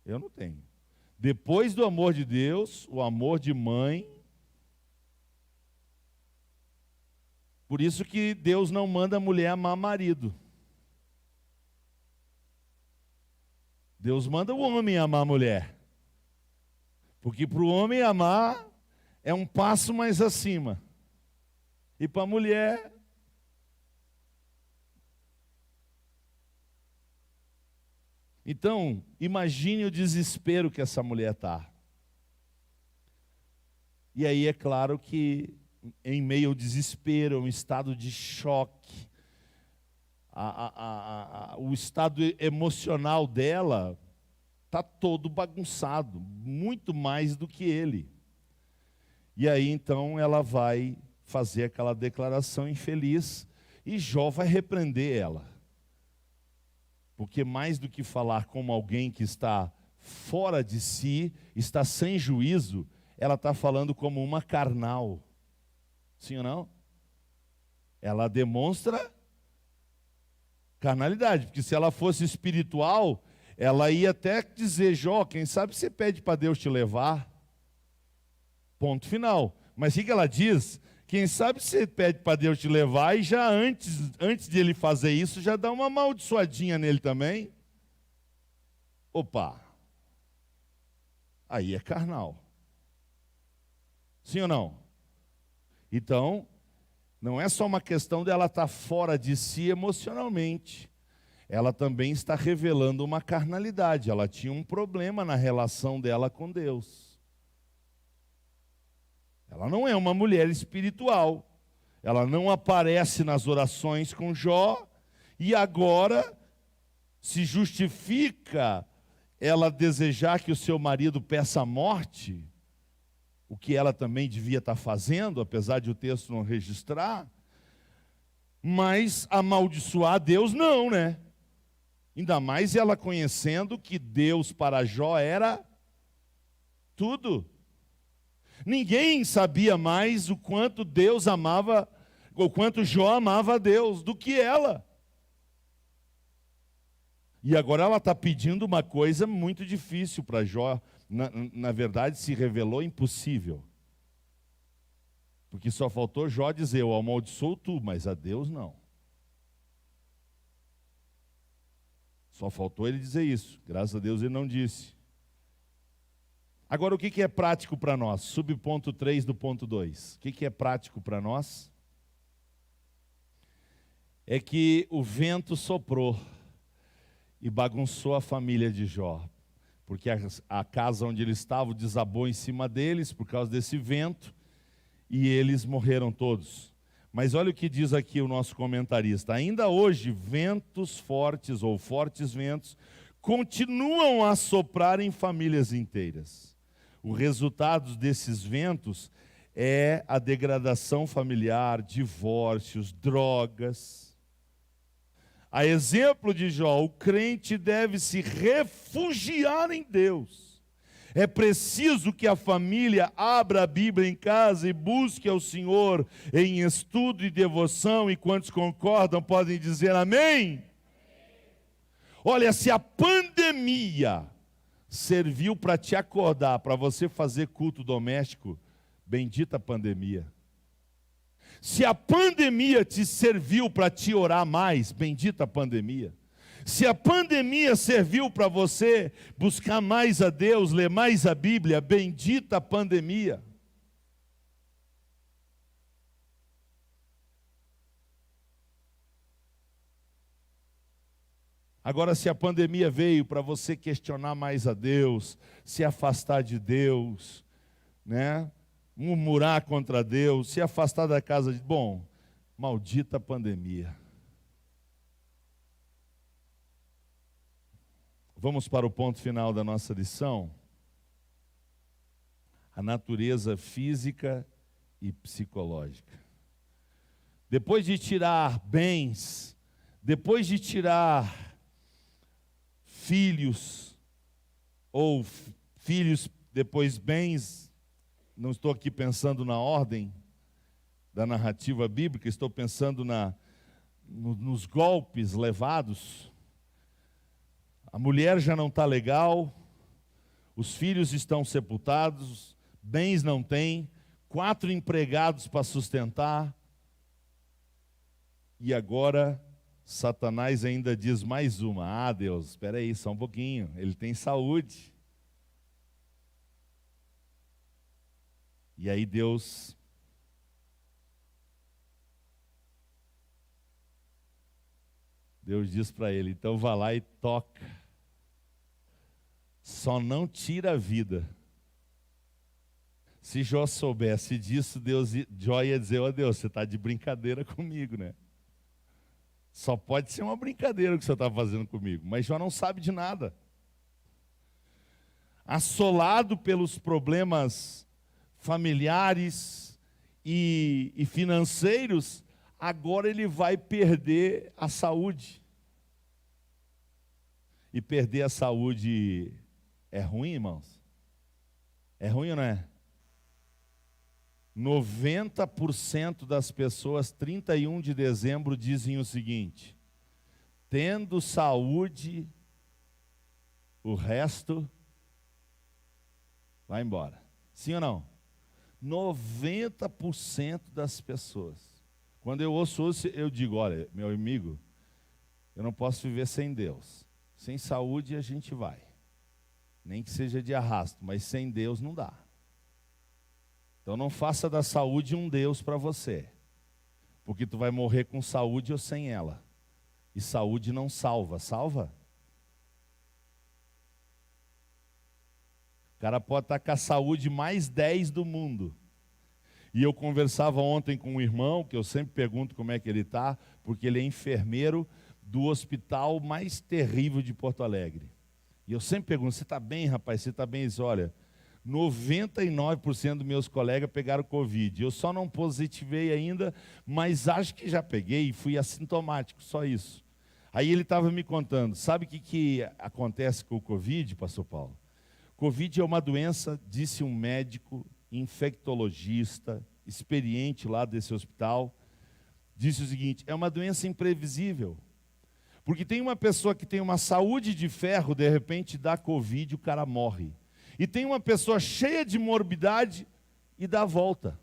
Eu não tenho. Depois do amor de Deus, o amor de mãe. Por isso que Deus não manda a mulher amar marido. Deus manda o homem amar a mulher. Porque para o homem amar é um passo mais acima. E para a mulher, então, imagine o desespero que essa mulher está. E aí é claro que, em meio ao desespero, um estado de choque, o estado emocional dela está todo bagunçado, muito mais do que ele. E aí então ela vai fazer aquela declaração infeliz e Jó vai repreender ela. Porque mais do que falar como alguém que está fora de si, está sem juízo, ela está falando como uma carnal. Sim ou não? Ela demonstra carnalidade, porque se ela fosse espiritual, ela ia até dizer: Jó, quem sabe você pede para Deus te levar. Ponto final. Mas o que ela diz? Quem sabe você pede para Deus te levar e já antes de ele fazer isso, já dá uma amaldiçoadinha nele também. Opa! Aí é carnal. Sim ou não? Então, não é só uma questão dela estar fora de si emocionalmente. Ela também está revelando uma carnalidade. Ela tinha um problema na relação dela com Deus. Ela não é uma mulher espiritual. Ela não aparece nas orações com Jó. E agora se justifica ela desejar que o seu marido peça a morte, o que ela também devia estar fazendo, apesar de o texto não registrar. Mas amaldiçoar Deus não, né? Ainda mais ela conhecendo que Deus para Jó era tudo. Ninguém sabia mais o quanto Deus amava, o quanto Jó amava a Deus, do que ela. E agora ela está pedindo uma coisa muito difícil para Jó. Na verdade, se revelou impossível. Porque só faltou Jó dizer: eu amaldiçoo tu, mas a Deus não. Só faltou ele dizer isso. Graças a Deus ele não disse. Agora, o que é prático para nós? Subponto 3 do ponto 2. O que é prático para nós? É que o vento soprou e bagunçou a família de Jó. Porque a casa onde ele estava desabou em cima deles por causa desse vento e eles morreram todos. Mas olha o que diz aqui o nosso comentarista: ainda hoje ventos fortes ou fortes ventos continuam a soprar em famílias inteiras. O resultado desses ventos é a degradação familiar, divórcios, drogas. A exemplo de Jó, o crente deve se refugiar em Deus. É preciso que a família abra a Bíblia em casa e busque ao Senhor em estudo e devoção, e quantos concordam podem dizer amém? Olha, se a pandemia serviu para te acordar, para você fazer culto doméstico, bendita pandemia. Se a pandemia te serviu para te orar mais, bendita pandemia. Se a pandemia serviu para você buscar mais a Deus, ler mais a Bíblia, bendita pandemia. Agora, se a pandemia veio para você questionar mais a Deus, se afastar de Deus, né? Murmurar contra Deus, se afastar da casa de... Bom, maldita pandemia. Vamos para o ponto final da nossa lição. A natureza física e psicológica. Depois de tirar bens, depois de tirar filhos, ou filhos, depois bens, não estou aqui pensando na ordem da narrativa bíblica, estou pensando nos golpes levados. A mulher já não está legal, os filhos estão sepultados, bens não tem, 4 empregados para sustentar. E agora, Satanás ainda diz mais uma. Ah, Deus, espera aí, só um pouquinho, ele tem saúde. E aí Deus diz para ele, então vá lá e toca. Só não tira a vida. Se Jó soubesse disso, Jó ia dizer, ó Deus, você está de brincadeira comigo, né? Só pode ser uma brincadeira que você está fazendo comigo. Mas Jó não sabe de nada. Assolado pelos problemas familiares e financeiros, agora ele vai perder a saúde. E perder a saúde é ruim, irmãos? É ruim ou não é? 90% das pessoas, 31 de dezembro, dizem o seguinte: tendo saúde, o resto vai embora. Sim ou não? 90% das pessoas. Quando eu ouço isso, eu digo, olha, meu amigo, eu não posso viver sem Deus. Sem saúde a gente vai. Nem que seja de arrasto, mas sem Deus não dá. Então não faça da saúde um Deus para você. Porque tu vai morrer com saúde ou sem ela. E saúde não salva. Salva? O cara pode estar com a saúde mais 10 do mundo. E eu conversava ontem com um irmão, que eu sempre pergunto como é que ele está, porque ele é enfermeiro do hospital mais terrível de Porto Alegre. E eu sempre pergunto, você está bem, rapaz? Você está bem? Ele diz, olha, 99% dos meus colegas pegaram Covid. Eu só não positivei ainda, mas acho que já peguei e fui assintomático, só isso. Aí ele estava me contando, sabe o que acontece com o Covid, pastor Paulo? Covid é uma doença, disse um médico, infectologista, experiente lá desse hospital, disse o seguinte, é uma doença imprevisível. Porque tem uma pessoa que tem uma saúde de ferro, de repente dá Covid e o cara morre. E tem uma pessoa cheia de morbidade e dá a volta.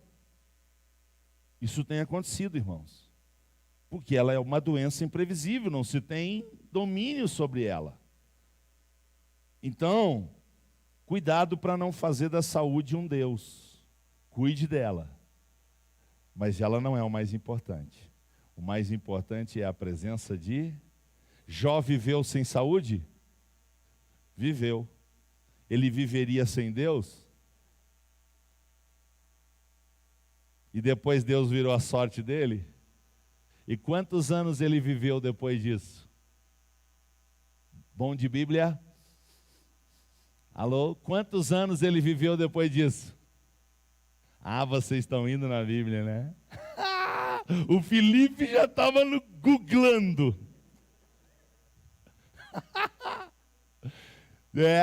Isso tem acontecido, irmãos. Porque ela é uma doença imprevisível, não se tem domínio sobre ela. Então, cuidado para não fazer da saúde um Deus. Cuide dela. Mas ela não é o mais importante. O mais importante é a presença de... Jó viveu sem saúde? Viveu. Ele viveria sem Deus? E depois Deus virou a sorte dele? E quantos anos ele viveu depois disso? Bom de Bíblia? Alô? Quantos anos ele viveu depois disso? Ah, vocês estão indo na Bíblia, né? O Felipe já estava no googlando.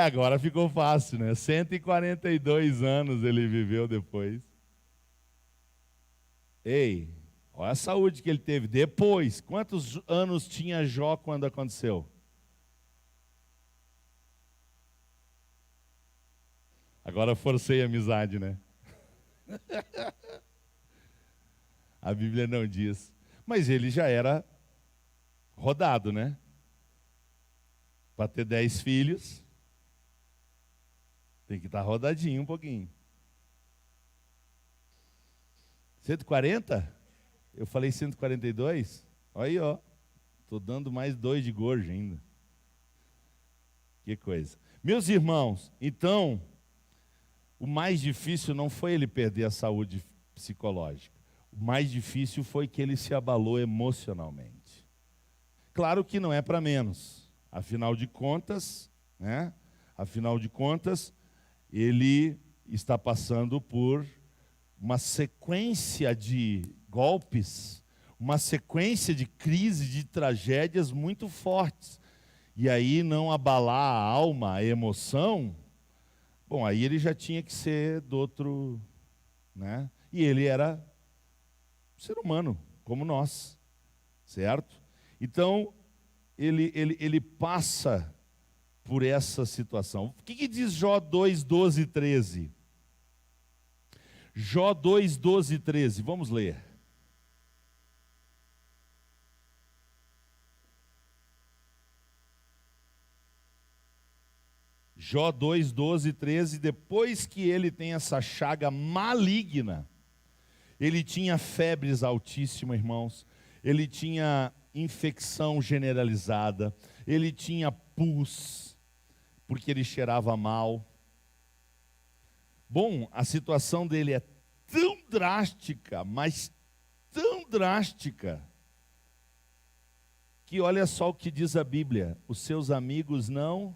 Agora ficou fácil, né? 142 anos ele viveu depois. Ei, olha a saúde que ele teve depois. Quantos anos tinha Jó quando aconteceu? Agora forcei a amizade, né? A Bíblia não diz. Mas ele já era rodado, né? Para ter 10 filhos, tem que estar rodadinho um pouquinho. 140? Eu falei 142? Olha aí, ó. Estou dando mais 2 de gorja ainda. Que coisa. Meus irmãos, então, o mais difícil não foi ele perder a saúde psicológica. O mais difícil foi que ele se abalou emocionalmente. Claro que não é para menos. Afinal de contas, né? Afinal de contas, ele está passando por uma sequência de golpes, uma sequência de crises, de tragédias muito fortes. E aí não abalar a alma, a emoção, bom, aí ele já tinha que ser do outro, né? E ele era um ser humano, como nós, certo? Então, ele passa por essa situação. O que diz Jó 2, 12 e 13? Jó 2, 12 e 13, vamos ler. Jó 2, 12 e 13, depois que ele tem essa chaga maligna, ele tinha febres altíssimas, irmãos, ele tinha infecção generalizada, ele tinha pus, porque ele cheirava mal. Bom, a situação dele é tão drástica, mas tão drástica, que olha só o que diz a Bíblia: os seus amigos não...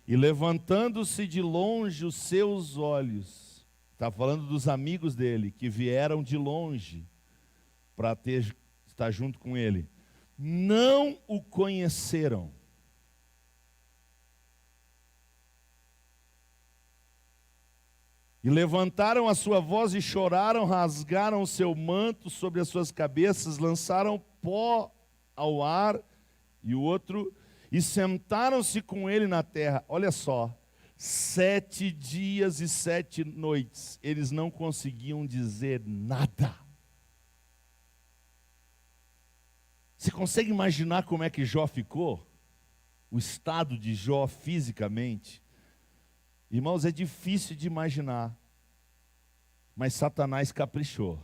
E levantando-se de longe os seus olhos, está falando dos amigos dele, que vieram de longe para estar junto com ele, não o conheceram. E levantaram a sua voz e choraram, rasgaram o seu manto sobre as suas cabeças, lançaram pó ao ar, e o outro... E sentaram-se com ele na terra. Olha só, 7 dias e 7 noites, eles não conseguiam dizer nada. Você consegue imaginar como é que Jó ficou? O estado de Jó fisicamente? Irmãos, é difícil de imaginar. Mas Satanás caprichou.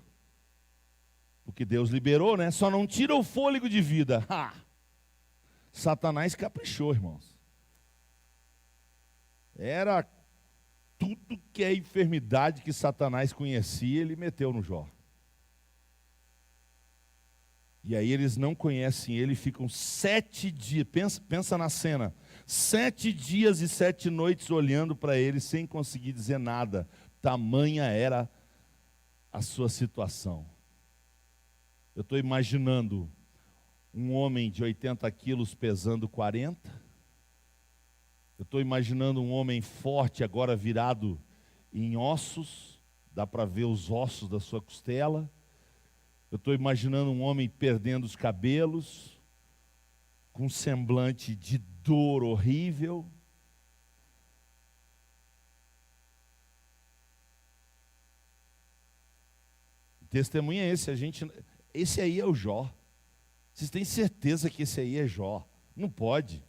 Porque Deus liberou, né? Só não tira o fôlego de vida. Ha! Satanás caprichou, irmãos. Era tudo que é enfermidade que Satanás conhecia, ele meteu no Jó. E aí eles não conhecem ele, ficam 7 dias, pensa na cena, 7 dias e 7 noites olhando para ele sem conseguir dizer nada. Tamanha era a sua situação. Eu estou imaginando um homem de 80 quilos pesando 40. Eu estou imaginando um homem forte agora virado em ossos. Dá para ver os ossos da sua costela. Eu estou imaginando um homem perdendo os cabelos, com um semblante de dor horrível. O testemunho é esse, esse aí é o Jó. Vocês têm certeza que esse aí é Jó? Não pode.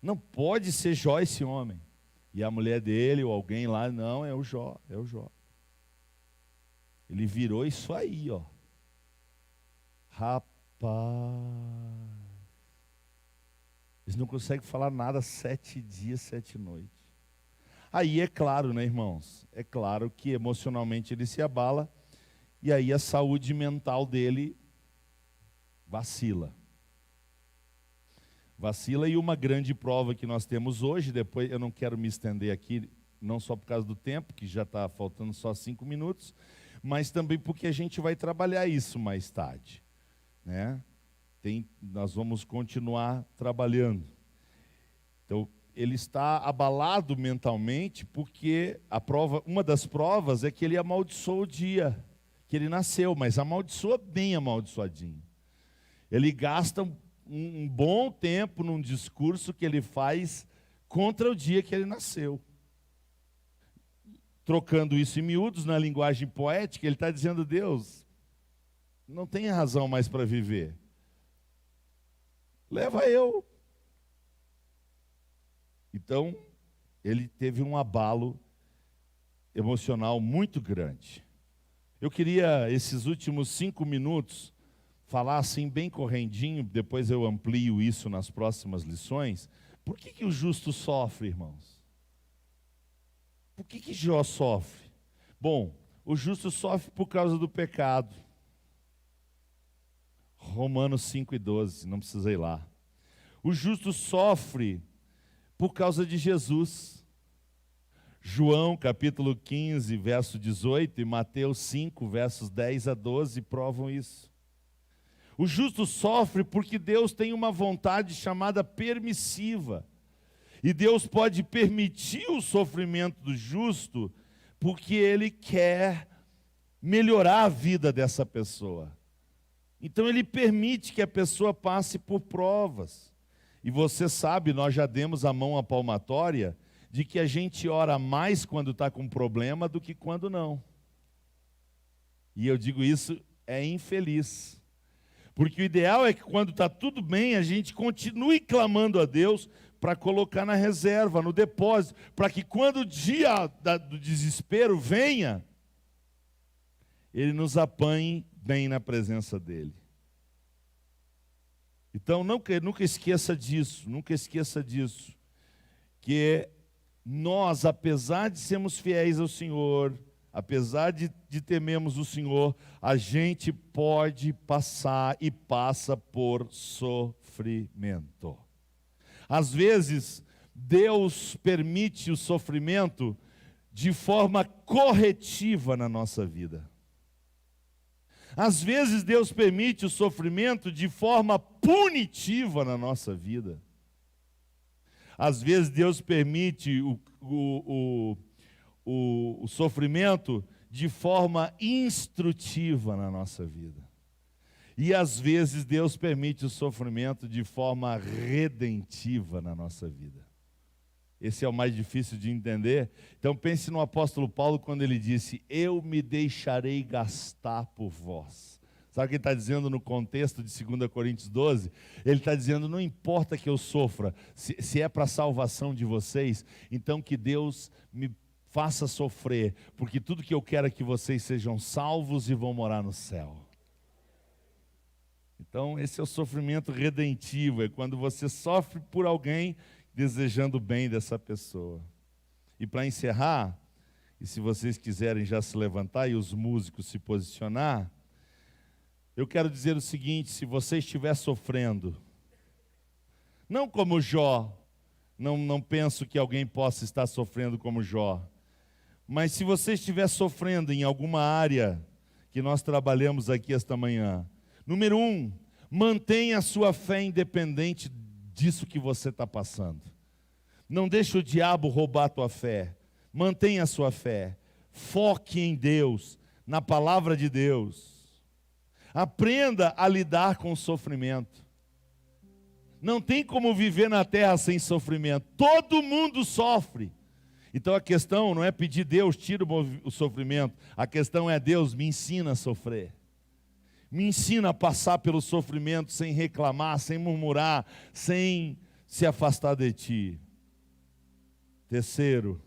Não pode ser Jó esse homem. E a mulher dele ou alguém lá, não, é o Jó, é o Jó. Ele virou isso aí, ó. Rapaz. Eles não conseguem falar nada 7 dias, 7 noites. Aí é claro, né, irmãos? É claro que emocionalmente ele se abala. E aí a saúde mental dele vacila. Vacila, e uma grande prova que nós temos hoje, depois eu não quero me estender aqui, não só por causa do tempo, que já está faltando só 5 minutos, mas também porque a gente vai trabalhar isso mais tarde, né? Nós vamos continuar trabalhando. Então, ele está abalado mentalmente porque uma das provas é que ele amaldiçoou o dia que ele nasceu, mas amaldiçoa bem amaldiçoadinho. Ele gasta um bom tempo num discurso que ele faz contra o dia que ele nasceu. Trocando isso em miúdos, na linguagem poética, ele está dizendo: Deus, não tem razão mais para viver. Leva eu. Então, ele teve um abalo emocional muito grande. Eu queria, esses últimos 5 minutos, falar assim bem correndinho, depois eu amplio isso nas próximas lições, Por que o justo sofre, irmãos? Por que Jó sofre? Bom, o justo sofre por causa do pecado. Romanos 5:12, não precisa ir lá. O justo sofre por causa de Jesus. João capítulo 15, verso 18 e Mateus 5, versos 10 a 12 provam isso. O justo sofre porque Deus tem uma vontade chamada permissiva. E Deus pode permitir o sofrimento do justo porque Ele quer melhorar a vida dessa pessoa. Então Ele permite que a pessoa passe por provas. E você sabe, nós já demos a mão à palmatória de que a gente ora mais quando está com problema do que quando não. E eu digo isso é infeliz. Porque o ideal é que quando está tudo bem, a gente continue clamando a Deus para colocar na reserva, no depósito, para que quando o dia do desespero venha, Ele nos apanhe bem na presença dEle. Então nunca esqueça disso, que nós, apesar de sermos fiéis ao Senhor, apesar de temermos o Senhor, a gente pode passar e passa por sofrimento. Às vezes, Deus permite o sofrimento de forma corretiva na nossa vida. Às vezes, Deus permite o sofrimento de forma punitiva na nossa vida. Às vezes, Deus permite o sofrimento de forma instrutiva na nossa vida. E às vezes Deus permite o sofrimento de forma redentiva na nossa vida. Esse é o mais difícil de entender. Então pense no apóstolo Paulo quando ele disse: eu me deixarei gastar por vós. Sabe o que ele está dizendo no contexto de 2 Coríntios 12? Ele está dizendo, não importa que eu sofra, se é para a salvação de vocês, então que Deus me faça sofrer, porque tudo que eu quero é que vocês sejam salvos e vão morar no céu. Então esse é o sofrimento redentivo, é quando você sofre por alguém desejando o bem dessa pessoa. E para encerrar, e se vocês quiserem já se levantar e os músicos se posicionar, eu quero dizer o seguinte: se você estiver sofrendo, não como Jó, não penso que alguém possa estar sofrendo como Jó, mas se você estiver sofrendo em alguma área que nós trabalhamos aqui esta manhã, número 1, mantenha a sua fé independente disso que você está passando. Não deixe o diabo roubar a tua fé. Mantenha a sua fé. Foque em Deus, na palavra de Deus. Aprenda a lidar com o sofrimento. Não tem como viver na terra sem sofrimento. Todo mundo sofre. Então a questão não é pedir Deus, tira o sofrimento. A questão é: Deus, me ensina a sofrer. Me ensina a passar pelo sofrimento sem reclamar, sem murmurar, sem se afastar de Ti. Terceiro,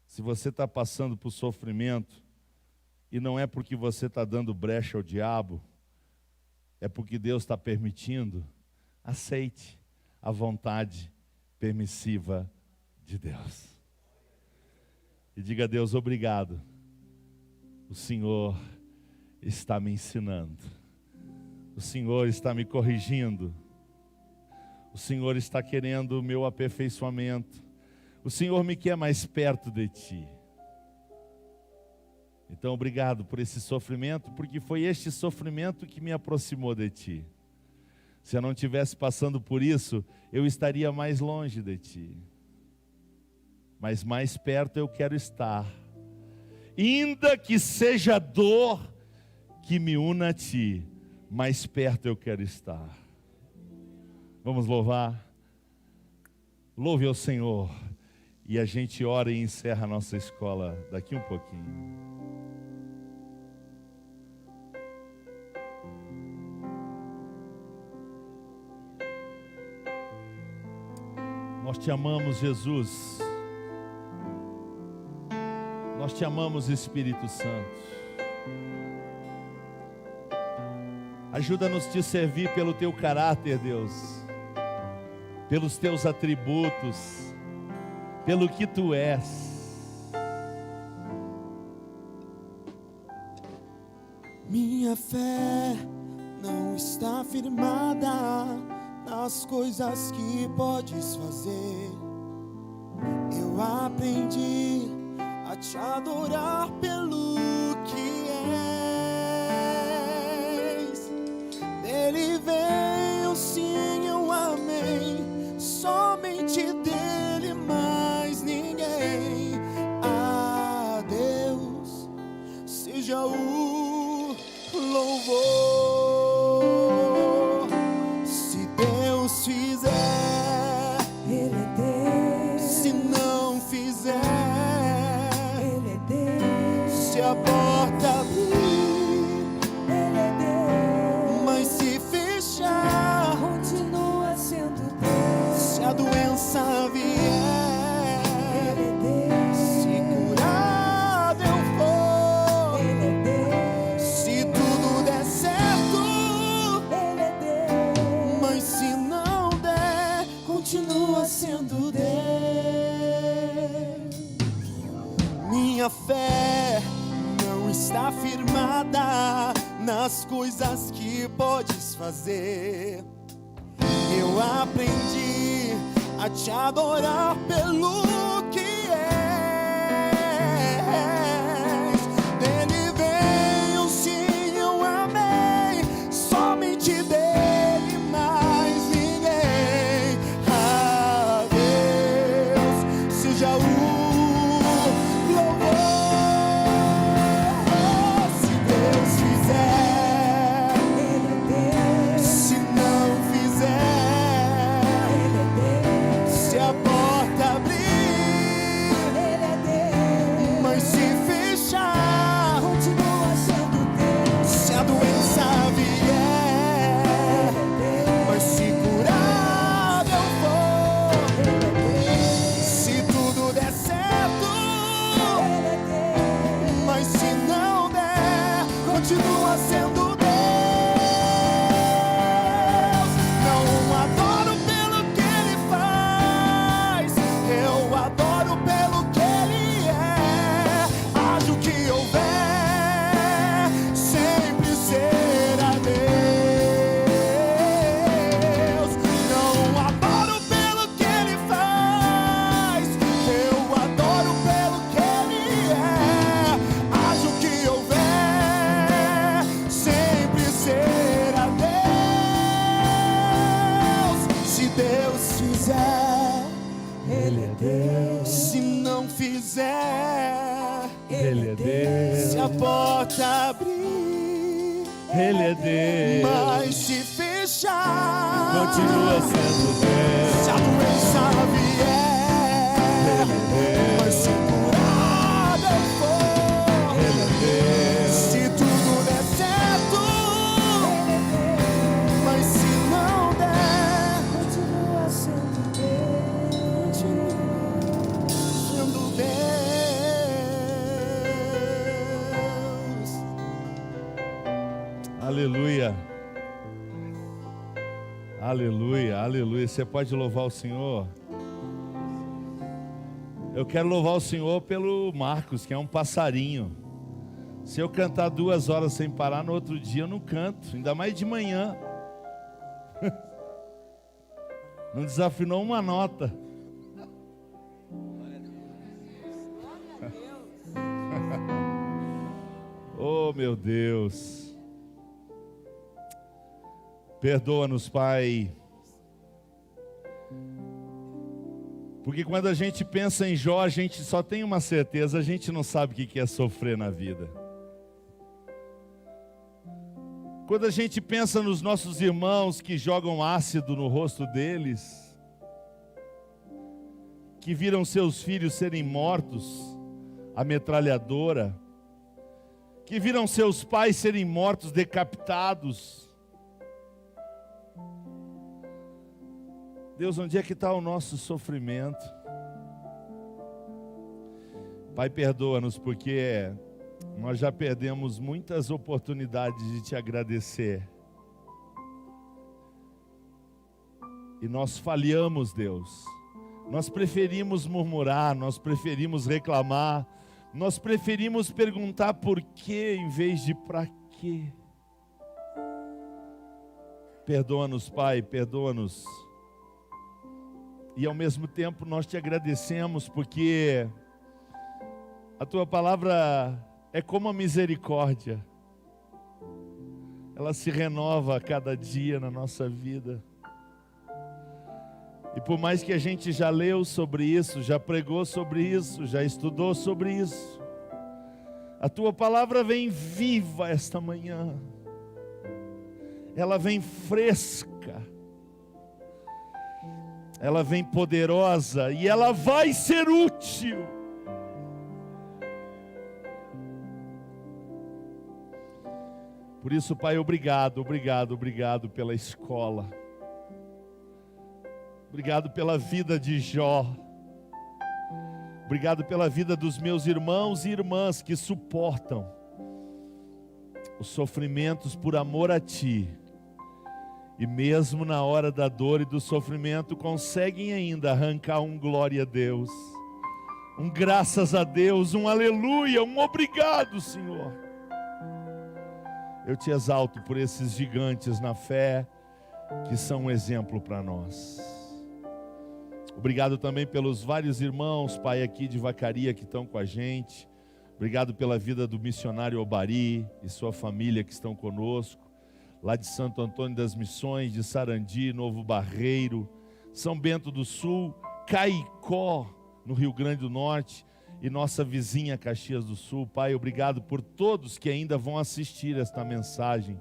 se você está passando por sofrimento, e não é porque você está dando brecha ao diabo, é porque Deus está permitindo, aceite a vontade permissiva de Deus. E diga a Deus: obrigado, o Senhor está me ensinando, o Senhor está me corrigindo, o Senhor está querendo o meu aperfeiçoamento, o Senhor me quer mais perto de Ti. Então obrigado por esse sofrimento, porque foi este sofrimento que me aproximou de Ti. Se eu não estivesse passando por isso, eu estaria mais longe de Ti. Mas mais perto eu quero estar. Ainda que seja dor que me una a Ti, mais perto eu quero estar. Vamos louvar? Louve ao Senhor. E a gente ora e encerra a nossa escola daqui um pouquinho. Nós Te amamos, Jesus. Nós Te amamos, Espírito Santo. Ajuda-nos a Te servir pelo Teu caráter, Deus. pelos teus atributos, pelo que tu és. Minha fé não está firmada nas coisas que podes fazer. Eu aprendi a te adorar pelo que és. Dele veio, sim, eu amei. Somente dele, mais ninguém. A Deus seja o louvor. Se Deus fizer, Ele é Deus. se não fizer, Ele é Deus. se a porta abrir, Ele é Deus. mas se fechar, Continua sendo Deus. se a doença vier, Ele é Deus. se curado eu for, Ele é Deus. se tudo der certo, Ele é Deus. mas se não der, continua sendo Deus. Minha fé não está firmada nas coisas que podes fazer. Eu aprendi a te adorar pelo que és. Dele veio, sim, eu amei. Somente dele, mais ninguém. A Deus seja o louvor. Se Deus fizer, Ele é Deus. se não fizer, Ele é Deus. se a porta abrir, Ele é Deus. mas se fechar, Continua sendo Deus. se a doença vier, mas se curado eu for, se tudo der certo, mas se não der, continua sendo Deus. Não adoro pelo que Ele faz, eu adoro pelo que Ele é. Haja o que houver, sempre será Deus. Não adoro pelo que Ele faz, eu adoro pelo que Ele é. Haja o que houver, sempre será Deus. Se Deus fizer, Ele é Deus. se não fizer, Ele é Deus, se a porta abrir, Ele é Deus, mas se fechar, continua sendo Deus. se a doença vier, mas se curado eu for, Ele é Deus, se tudo der certo, mas se não der, Continua sendo Deus. sendo Deus. aleluia, aleluia, aleluia. Você pode louvar o Senhor? Eu quero louvar o Senhor pelo Marcos, que é um passarinho. Se eu cantar 2 horas sem parar, no outro dia eu não canto, ainda mais de manhã. Não desafinou uma nota. Oh, meu Deus. Perdoa-nos, Pai. Porque quando a gente pensa em Jó, a gente só tem uma certeza, a gente não sabe o que é sofrer na vida. Quando a gente pensa nos nossos irmãos que jogam ácido no rosto deles, que viram seus filhos serem mortos a metralhadora, que viram seus pais serem mortos, decapitados. Deus, onde é que está o nosso sofrimento? Pai, perdoa-nos, porque nós já perdemos muitas oportunidades de te agradecer. E nós falhamos, Deus. Nós preferimos murmurar, nós preferimos reclamar, nós preferimos perguntar por quê em vez de para quê. Perdoa-nos, Pai, perdoa-nos. E ao mesmo tempo nós te agradecemos porque a tua palavra é como a misericórdia. Ela se renova a cada dia na nossa vida. E por mais que a gente já leu sobre isso, já pregou sobre isso, já estudou sobre isso, a tua palavra vem viva esta manhã. Ela vem fresca. Ela vem poderosa e ela vai ser útil. Por isso, Pai, obrigado pela escola. Obrigado pela vida de Jó. Obrigado pela vida dos meus irmãos e irmãs que suportam os sofrimentos por amor a Ti. E mesmo na hora da dor e do sofrimento, conseguem ainda arrancar um glória a Deus, um graças a Deus, um aleluia, um obrigado, Senhor. Eu te exalto por esses gigantes na fé, que são um exemplo para nós. Obrigado também pelos vários irmãos, Pai, aqui de Vacaria que estão com a gente. Obrigado pela vida do missionário Obari e sua família que estão conosco. Lá de Santo Antônio das Missões, de Sarandi, Novo Barreiro, São Bento do Sul, Caicó, no Rio Grande do Norte, e nossa vizinha Caxias do Sul. Pai, obrigado por todos que ainda vão assistir esta mensagem.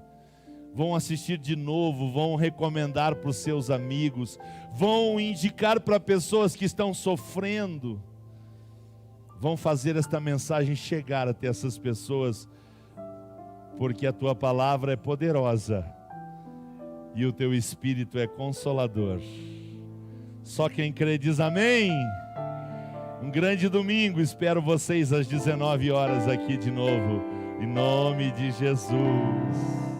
Vão assistir de novo, vão recomendar para os seus amigos, vão indicar para pessoas que estão sofrendo. Vão fazer esta mensagem chegar até essas pessoas, porque a tua palavra é poderosa e o teu Espírito é consolador. Só quem crê diz amém. Um grande domingo, espero vocês às 19 horas aqui de novo, em nome de Jesus.